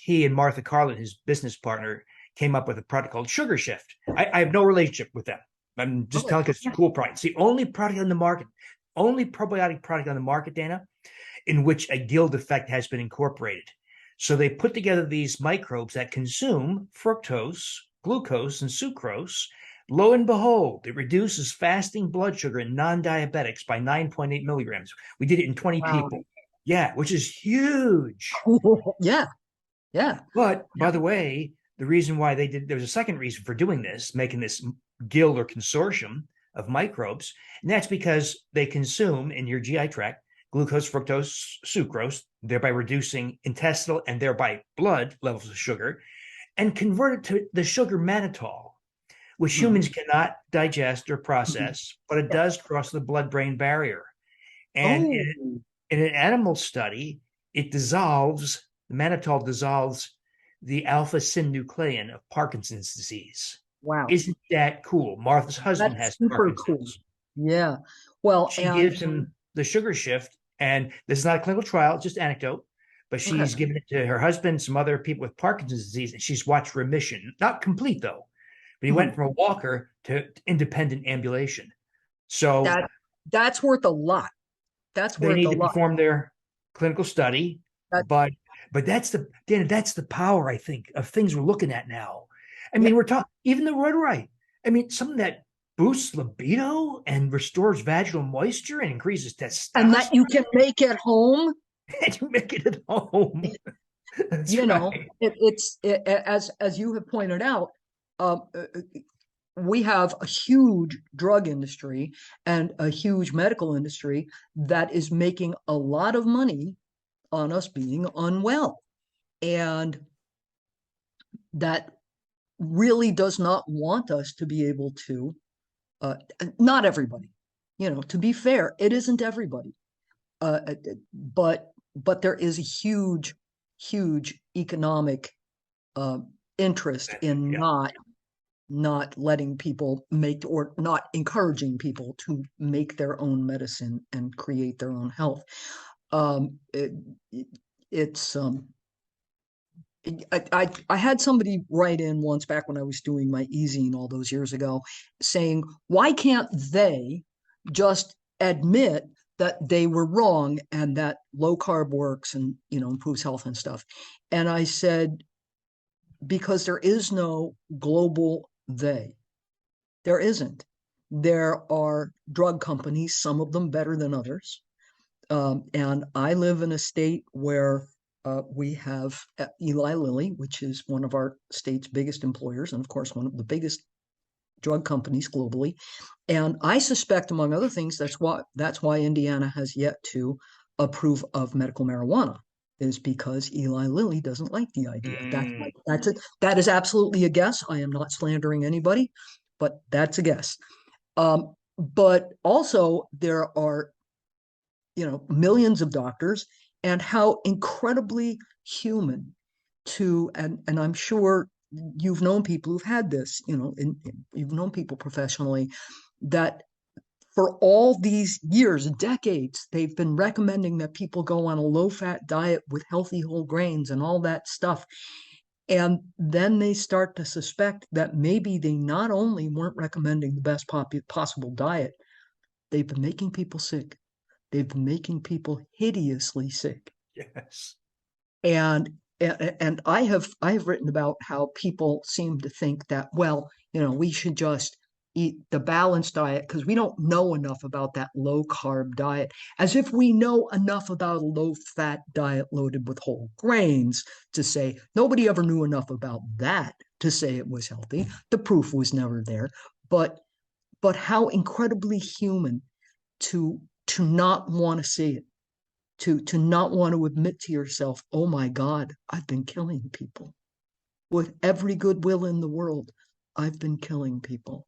he and Martha Carlin, his business partner, came up with a product called Sugar Shift. I have no relationship with them. I'm just Oh, telling you it's a yeah. cool product. It's the only product on the market, only probiotic product on the market, Dana, in which a guild effect has been incorporated. So they put together these microbes that consume fructose, glucose, and sucrose. Lo and behold, it reduces fasting blood sugar in non-diabetics by 9.8 milligrams. We did it in 20 Wow. people. Yeah, which is huge. Yeah. Yeah. But Yeah. by the way, the reason why they did, there was a second reason for doing this, making this guild or consortium of microbes, and that's because they consume in your GI tract glucose, fructose, sucrose, thereby reducing intestinal and thereby blood levels of sugar, and convert it to the sugar mannitol, which Mhm. humans cannot digest or Mhm. process, but it Yeah. does cross the blood-brain barrier. And Oh, in an animal study, it dissolves, the mannitol dissolves the alpha synuclein of Parkinson's disease. wow. Isn't that cool? Martha's husband That's has super cool. Parkinson's. Yeah. Well, She and gives him the sugar shift, and this is not a clinical trial, it's just anecdote, but okay. she's given it to her husband, some other people with Parkinson's disease, and she's watched remission. Not complete, though, but he went Mhm. from a walker to independent ambulation. So That that's worth a lot. That's they worth need a to lot. perform their clinical study, That but that's the Dana, that's the power, I think, of things we're looking at now. I yeah. mean, we're talking even the rhodorite. I mean, something that boosts libido and restores vaginal moisture and increases And that testosterone, you can make at home, and you make it at home. That's you know, right. as you have pointed out, we have a huge drug industry and a huge medical industry that is making a lot of money on us being unwell. And that really does not want us to be able to, uh, not everybody, to be fair, it isn't everybody. But there is a huge, huge economic uh, interest in Yeah. not letting people make, or not encouraging people to make their own medicine and create their own health. Um, it, it's I had somebody write in once back when I was doing my e-zine all those years ago, saying, why can't they just admit that they were wrong and that low carb works and improves health and stuff? And I said, because there is no global they. There isn't. There are drug companies, some of them better than others. And I live in a state where we have Eli Lilly, which is one of our state's biggest employers, and of course, one of the biggest drug companies globally. And I suspect, among other things, that's why Indiana has yet to approve of medical marijuana, is because Eli Lilly doesn't like the idea. Mm. That is absolutely a guess. I am not slandering anybody, but that's a guess. But also there are millions of doctors, and how incredibly human and I'm sure you've known people who've had this, you've known people professionally that for all these years, decades, they've been recommending that people go on a low fat diet with healthy whole grains and all that stuff. And then they start to suspect that maybe they not only weren't recommending the best possible diet, they've been making people sick. They've been making people hideously sick. Yes. And and I have written about how people seem to think that, well, we should just eat the balanced diet because we don't know enough about that low carb diet, as if we know enough about a low fat diet loaded with whole grains to say nobody ever knew enough about that to say it was healthy. The proof was never there. But how incredibly human to not want to see it, to not want to admit to yourself, oh my God, I've been killing people. With every goodwill in the world, I've been killing people.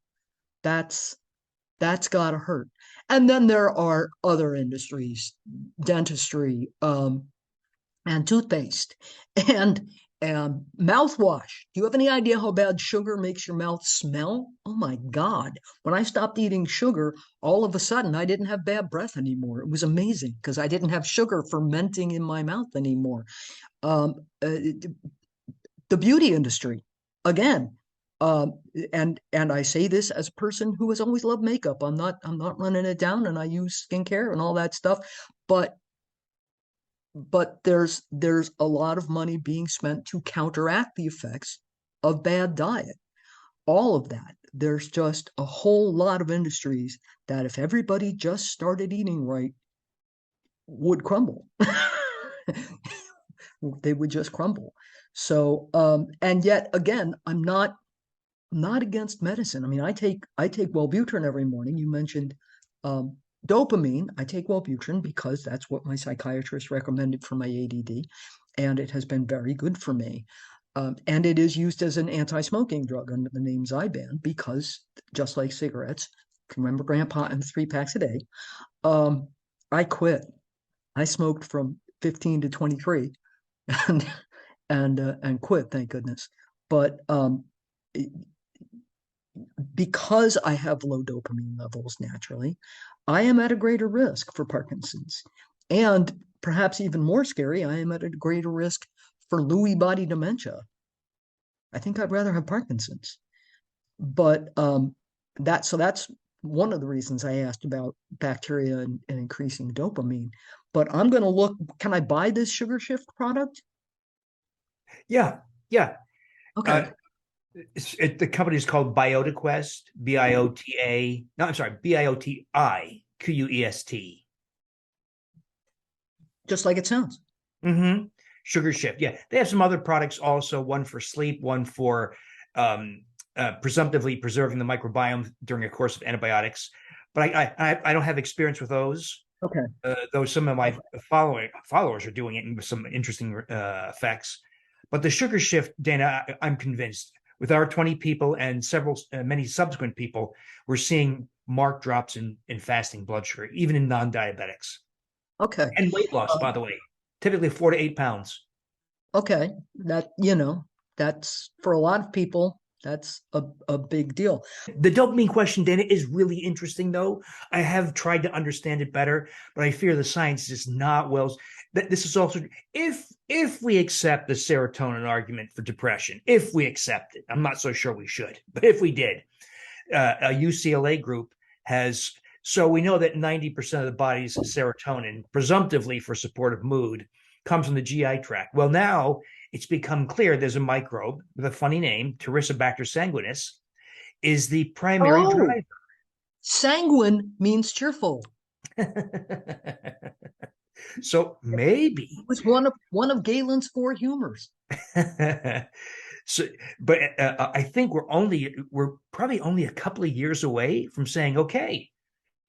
That's that's gotta hurt. And then there are other industries, dentistry, and toothpaste, and mouthwash. Do you have any idea how bad sugar makes your mouth smell? Oh my God. When I stopped eating sugar, all of a sudden I didn't have bad breath anymore. It was amazing because I didn't have sugar fermenting in my mouth anymore. Um, uh, the beauty industry, again, um, and I say this as a person who has always loved makeup. I'm not running it down, and I use skincare and all that stuff, but there's a lot of money being spent to counteract the effects of bad diet. All of that. There's just a whole lot of industries that, if everybody just started eating right, would crumble. They would just crumble. So, and yet again, I'm not against medicine. I mean, I take Wellbutrin every morning. You mentioned um, dopamine. I take Wellbutrin because that's what my psychiatrist recommended for my ADD, and it has been very good for me. And it is used as an anti-smoking drug under the name Zyban because, just like cigarettes, remember Grandpa and 3 packs a day. Um, I quit. I smoked from 15 to 23, and and quit, thank goodness. But because I have low dopamine levels naturally, I am at a greater risk for Parkinson's. And perhaps even more scary, I am at a greater risk for Lewy body dementia. I think I'd rather have Parkinson's. But that's one of the reasons I asked about bacteria and increasing dopamine. But I'm going to look, can I buy this sugar shift product? Yeah. Yeah. Uh, Okay. the company is called BiotaQuest, BIOTA. No, I'm sorry, BIOTIQUEST. Just like it sounds. Mm-hmm. Sugar Shift. Yeah, they have some other products also. One for sleep, one for presumptively preserving the microbiome during a course of antibiotics. But I don't have experience with those. Okay. Though some of my followers are doing it with some interesting effects. But the Sugar Shift, Dana, I'm convinced with our 20 people and several many subsequent people, we're seeing marked drops in fasting blood sugar, even in non-diabetics, Okay. and weight loss. By the way, typically 4 to 8 pounds. Okay, that, that's for a lot of people, that's a big deal. The dopamine question, Dana, is really interesting, though. I have tried to understand it better, but I fear the science is not well. This is also if we accept the serotonin argument for depression, if we accept it, I'm not so sure we should, but if we did, a UCLA group has. So we know that 90% of the body's serotonin, presumptively for supportive mood, comes from the GI tract. Well, now it's become clear there's a microbe with a funny name, Taurissobacter sanguinis, is the primary Oh, driver. sanguine means cheerful. So It maybe. was one of Galen's four humors. So, but I think we're probably only a couple of years away from saying, okay,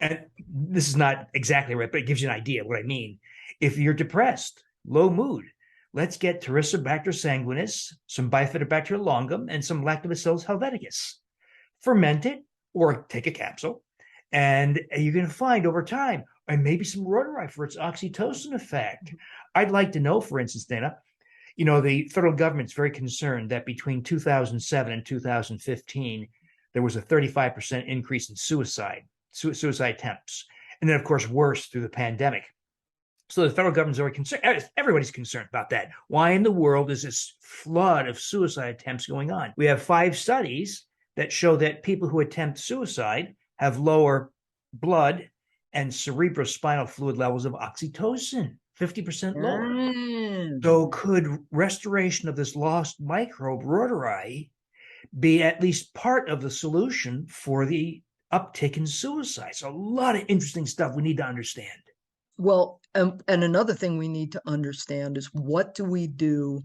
and this is not exactly right, but it gives you an idea of what I mean. If you're depressed, low mood, let's get Taurissobacter sanguinis, some Bifidobacter longum, and some Lactobacillus helveticus. Ferment it or take a capsule, and you're going to find over time, and maybe some rotari for its oxytocin effect. I'd like to know, for instance, Dana, the federal government's very concerned that between 2007 and 2015, there was a 35% increase in suicide attempts. And then, of course, worse through the pandemic. So the federal government's very concerned. Everybody's concerned about that. Why in the world is this flood of suicide attempts going on? We have 5 studies that show that people who attempt suicide have lower blood and cerebrospinal fluid levels of oxytocin, 50% lower. Mm. So could restoration of this lost microbe, rotari, be at least part of the solution for the uptick in suicides? A lot of interesting stuff we need to understand. Well, and another thing we need to understand is what do we do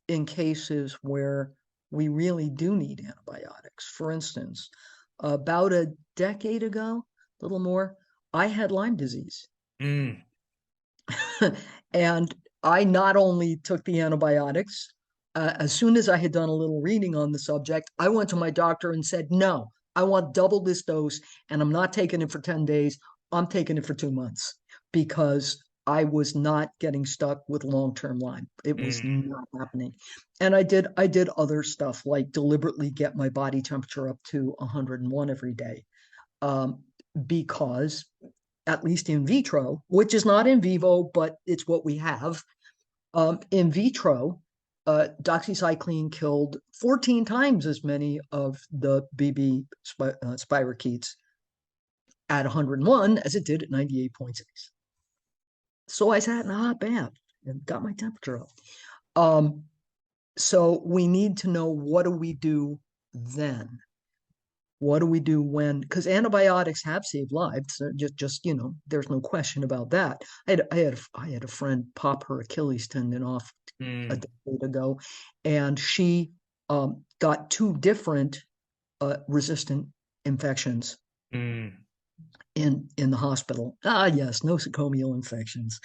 in cases where we really do need antibiotics? For instance, about a decade ago, a little more, I had Lyme disease. Mm. And I not only took the antibiotics, as soon as I had done a little reading on the subject, I went to my doctor and said, no, I want double this dose, and I'm not taking it for 10 days. I'm taking it for 2 months because I was not getting stuck with long-term Lyme. It was Mm. not happening. And I did other stuff like deliberately get my body temperature up to 101 every day. Um, because at least in vitro, which is not in vivo, but it's what we have. In vitro, doxycycline killed 14 times as many of the BB spirochetes at 101 as it did at 98.6. So I said, not bad, and got my temperature up. Um, so we need to know, what do we do then? What do we do when? Because antibiotics have saved lives. Just there's no question about that. I had a friend pop her Achilles tendon off a Mm. decade ago, and she got 2 different resistant infections Mm. in the hospital. Ah, yes, nosocomial infections,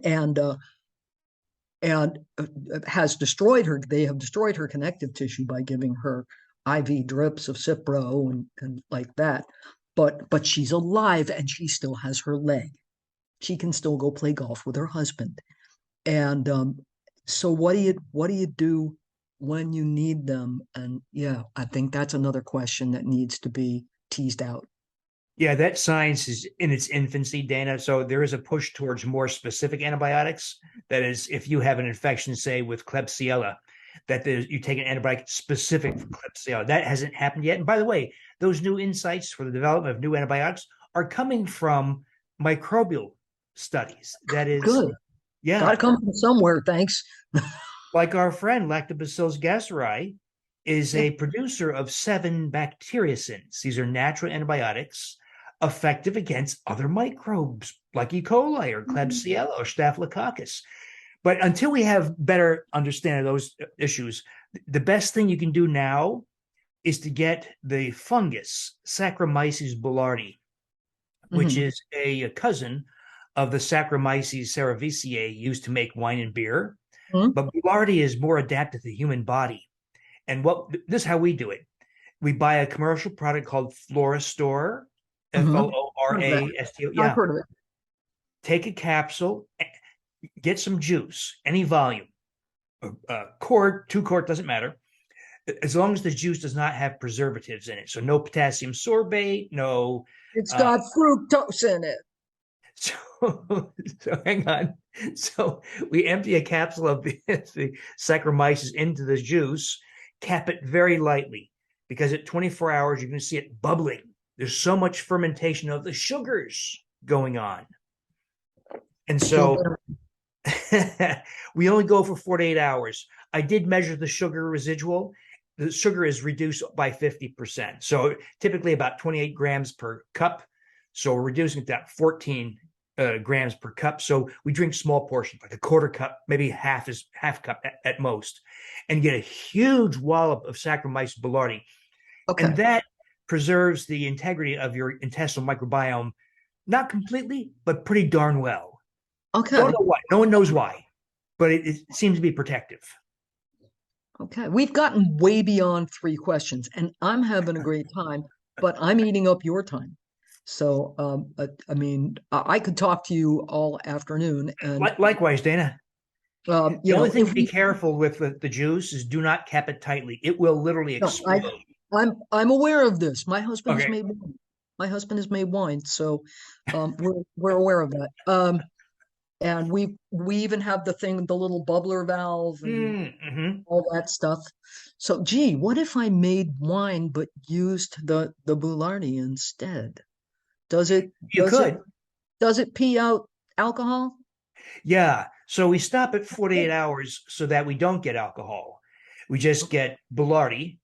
and uh, and has destroyed her. They have destroyed her connective tissue by giving her IV drips of Cipro and like that. But she's alive and she still has her leg. She can still go play golf with her husband. And so what do you do when you need them? And yeah, I think that's another question that needs to be teased out. Yeah, that science is in its infancy, Dana. So there is a push towards more specific antibiotics. That is, if you have an infection, say with Klebsiella, you take an antibiotic specific for Klebsiella. That hasn't happened yet. And by the way, those new insights for the development of new antibiotics are coming from microbial studies. That is, Good. Got to yeah, come from somewhere. Thanks. like our friend Lactobacillus gasseri is Yeah. a producer of 7 bacteriocins. These are natural antibiotics effective against other microbes like E. coli or Klebsiella or Staphylococcus. But until we have better understanding of those issues, the best thing you can do now is to get the fungus Saccharomyces boulardii, which Mm-hmm. is a cousin of the Saccharomyces cerevisiae used to make wine and beer. Mm-hmm. But boulardii is more adapted to the human body. And this is how we do it. We buy a commercial product called Florastor, Mm-hmm. Heard of that. Florasto. I've Yeah. heard of it. Take a capsule, get some juice, any volume, quart, 2 quart, doesn't matter, as long as the juice does not have preservatives in it. So no potassium sorbate, no. It's Uh, got fructose in it. so, so hang on. So we empty a capsule of the Saccharomyces into the juice, cap it very lightly, because at 24 hours you're going to see it bubbling. There's so much fermentation of the sugars going on, and Feel so better. we only go for 48 hours. I did measure the sugar residual. The sugar is reduced by 50%. So typically about 28 grams per cup. So we're reducing it to 14 grams per cup. So we drink small portions, like a quarter cup, maybe half cup at most, and get a huge wallop of Saccharomyces boulardii. And Okay. that preserves the integrity of your intestinal microbiome, not completely, but pretty darn well. Don't Okay. know why. No one knows why, but it seems to be protective. Okay. We've gotten way beyond 3 questions, and I'm having a great time, but I'm eating up your time. So, I mean, I could talk to you all afternoon, and Likewise, Dana. The only thing if to be we, careful with the juice is do not cap it tightly. It will literally no, explode. I'm aware of this. My husband has Okay. made wine. My husband has made wine, so we're aware of that. And we even have the thing, the little bubbler valve and Mm-hmm. all that stuff. So, gee, what if I made wine but used the Boulardi instead? Does it You does it could. does it pee out alcohol? Yeah. So we stop at 48 hours so that we don't get alcohol. We just get Boulardi,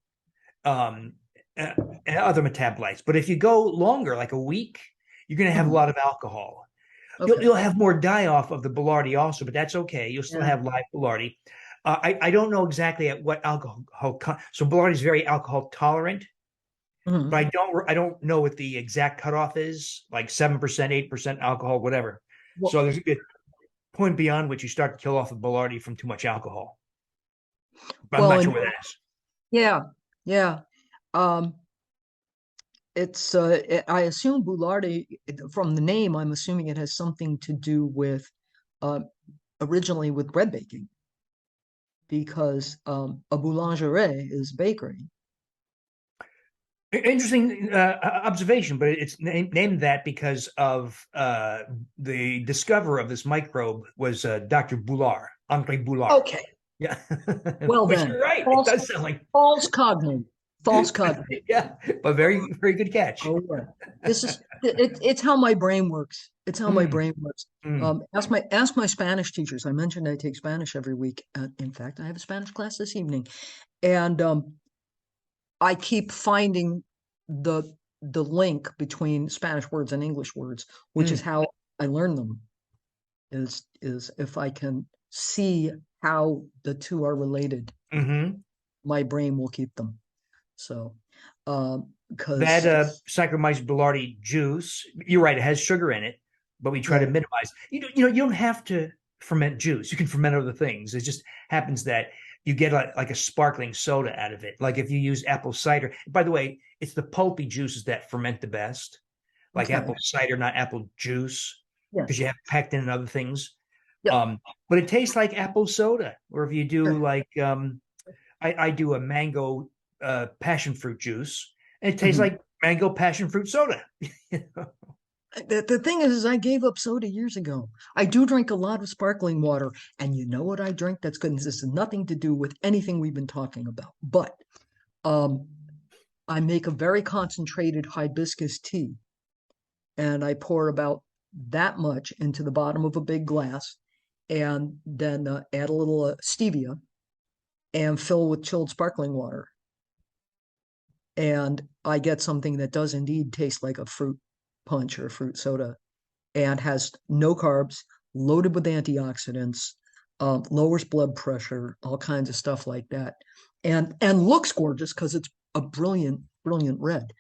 um, uh, and other metabolites. But if you go longer, like a week, you're going to have a Mhm. lot of alcohol. Okay. You'll have more die off of the Boulardi also, but that's okay. You'll still Yeah. have live Boulardi. I don't know exactly at what alcohol. So Boulardi is very alcohol tolerant, but Mhm. I don't know what the exact cutoff is, like 7%, 8% alcohol, whatever. Well, So there's a point beyond which you start to kill off the Boulardi from too much alcohol. But I'm well, not and sure where that is. yeah, yeah. Um, I assume Boulardi, from the name, I'm assuming it has something to do with uh, originally with bread baking, because a boulangerie is bakery. Interesting observation, but it's named that because of the discoverer of this microbe was Dr. Boulard, Andre Boulard. Okay. Yeah, Well but then, you're right. It false does sound like, false cognate. False cognate. yeah, but very good catch. Oh yeah. It's how my brain works. It's how my Mm, brain works. mm. Ask my Spanish teachers. I mentioned I take Spanish every week. In fact, I have a Spanish class this evening, and I keep finding the the link between Spanish words and English words, which is Mm. how I learn them. Is if I can see how the two are related, Hmm. my brain will keep them. So, That because Saccharomyces boulardii juice, you're right, it has sugar in it, but we try to yeah. minimize. You don't have to ferment juice. You can ferment other things. It just happens that you get like a sparkling soda out of it. Like if you use apple cider. By the way, it's the pulpy juices that ferment the best, like Okay. apple cider, not apple juice, because you Yes. have pectin and other things. Yep. Um, but it tastes like apple soda. Or if you do Sure. like I do a mango passion fruit juice, and it tastes Mhm. like mango passion fruit soda. The thing is, I gave up soda years ago. I do drink a lot of sparkling water, and you know what I drink that's good? And this has nothing to do with anything we've been talking about. But um, I make a very concentrated hibiscus tea, and I pour about that much into the bottom of a big glass, and then add a little stevia and fill with chilled sparkling water. And I get something that does indeed taste like a fruit punch or a fruit soda, and has no carbs, loaded with antioxidants, lowers blood pressure, all kinds of stuff like that, and looks gorgeous because it's a brilliant red.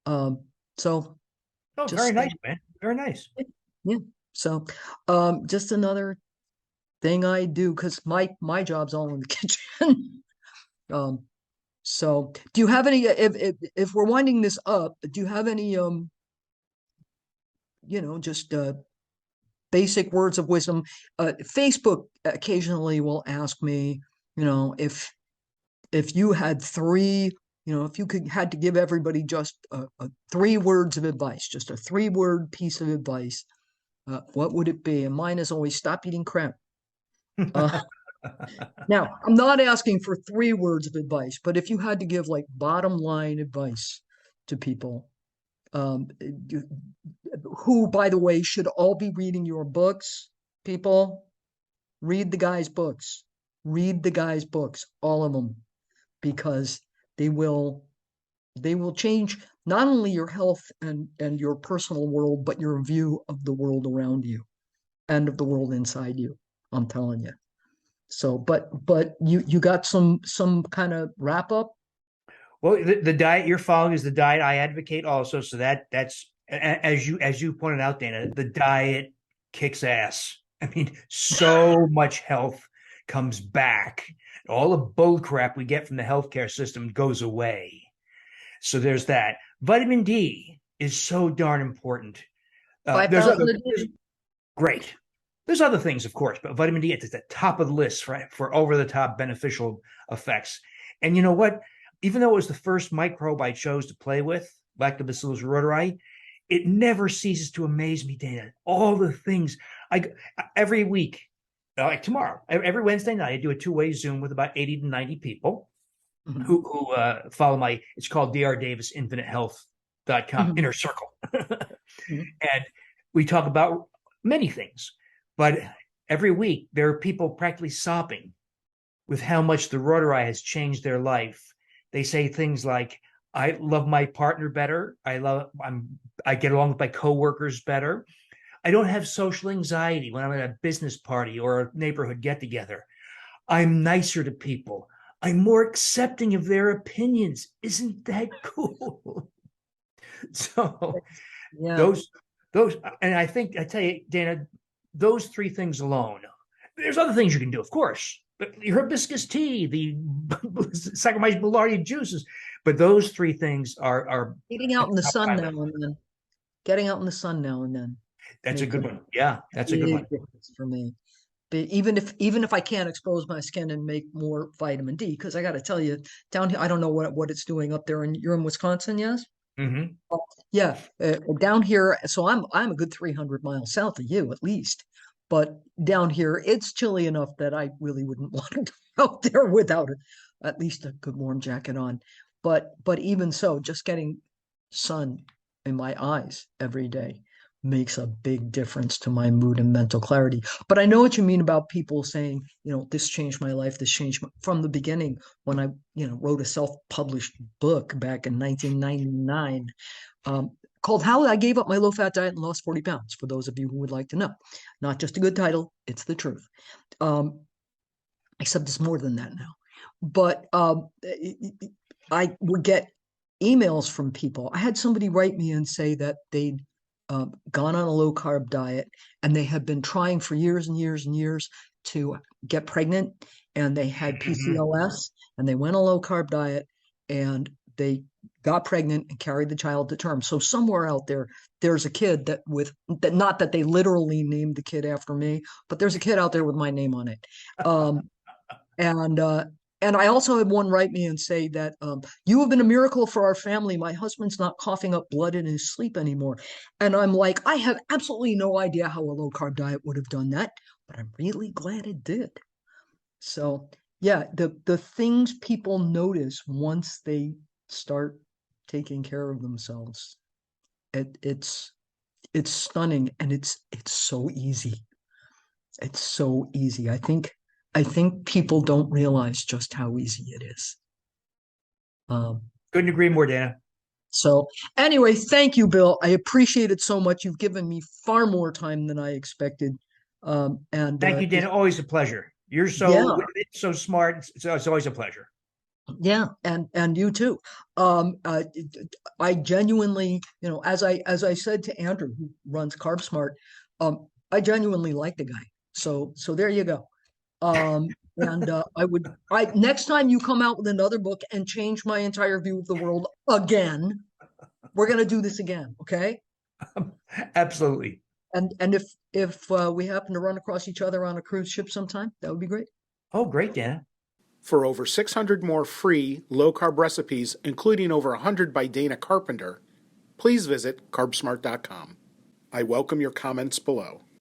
Um, so Oh, very just nice, man. Very nice. yeah. So just another thing I do because my job's all in the kitchen. um, so do you have any if we're winding this up, do you have any just basic words of wisdom? Facebook occasionally will ask me, You know, if you had three, if you could had to give everybody just three words of advice, just a 3-word piece of advice, what would it be? And mine is always stop eating crap. Uh, Now, I'm not asking for 3 words of advice, but if you had to give like bottom line advice to people, um, who, by the way, should all be reading your books, people, read the guy's books. Read the guy's books, all of them, because they will they will change not only your health and your personal world, but your view of the world around you and of the world inside you. I'm telling you. So, but you got some kind of wrap up? Well, the diet you're following is the diet I advocate also. So that's as you pointed out, Dana, the diet kicks ass. I mean, so much health comes back. All the bull crap we get from the healthcare system goes away. So there's that. Vitamin D is so darn important. There's 5,000 a day. great. There's other things, of course, but vitamin D is at the top of the list for over the top beneficial effects. And you know what? Even though it was the first microbe I chose to play with, Lactobacillus rhodori, it never ceases to amaze me, Dana. All the things I every week, like tomorrow, every Wednesday night, I do a 2-way Zoom with about 80 to 90 people Mhm. who follow my, it's called drdavisinfinitehealth.com Mhm. inner circle. Mhm. And we talk about many things, but every week there are people practically sobbing with how much the rotary has changed their life. They say things like, I love my partner better. I get along with my coworkers better. I don't have social anxiety when I'm at a business party or a neighborhood get together. I'm nicer to people. I'm more accepting of their opinions. Isn't that cool? So Yeah. those those and I think I tell you, Dana, those 3 things alone. There's other things you can do, of course. But the hibiscus tea, the Saccharomyces boulardii juices, but those 3 things are Getting at out the in the top of sun my now list. and then. Getting out in the sun now and then That's a makes a good one. Yeah, that's a good big one. difference for me. But even if I can't expose my skin and make more vitamin D, because I got to tell you, down here, I don't know what it's doing up there. And you're in Wisconsin, yes? Mm-hmm. Yeah, down here. So I'm a good 300 miles south of you at least. But down here, it's chilly enough that I really wouldn't want to go out there without at least a good warm jacket on. But even so, just getting sun in my eyes every day makes a big difference to my mood and mental clarity. But I know what you mean about people saying, this changed my life, this changed from the beginning when I, wrote a self-published book back in 1999, um, called How I Gave Up My Low Fat Diet and Lost 40 Pounds, for those of you who would like to know. Not just a good title, it's the truth. Um, except it's more than that now. But I would get emails from people. I had somebody write me and say that they'd gone on a low carb diet and they had been trying for years and years and years to get pregnant, and they had Mm-hmm. PCOS and they went on a low carb diet and they got pregnant and carried the child to term. So somewhere out there, there's a kid that, not that they literally named the kid after me, but there's a kid out there with my name on it. Um, and uh, and I also had one write me and say that, you have been a miracle for our family. My husband's not coughing up blood in his sleep anymore. And I'm like, I have absolutely no idea how a low carb diet would have done that, but I'm really glad it did. So yeah, the things people notice once they start taking care of themselves, it's stunning, and it's so easy. It's so easy. I think people don't realize just how easy it is. Um, Couldn't agree more, Dana. so anyway, thank you, Bill. I appreciate it so much. You've given me far more time than I expected. And Thank you, Dana. Always a pleasure. You're Yeah, so smart. It's always a pleasure. yeah, and you too. I genuinely, as I said to Andrew, who runs CarbSmart, I genuinely like the guy. So there you go. And I next time you come out with another book and change my entire view of the world again, we're gonna do this again, okay? Absolutely. And if we happen to run across each other on a cruise ship sometime, that would be great. Oh, great, Dana. For over 600 more free low-carb recipes, including over 100 by Dana Carpenter, please visit CarbSmart.com. I welcome your comments below.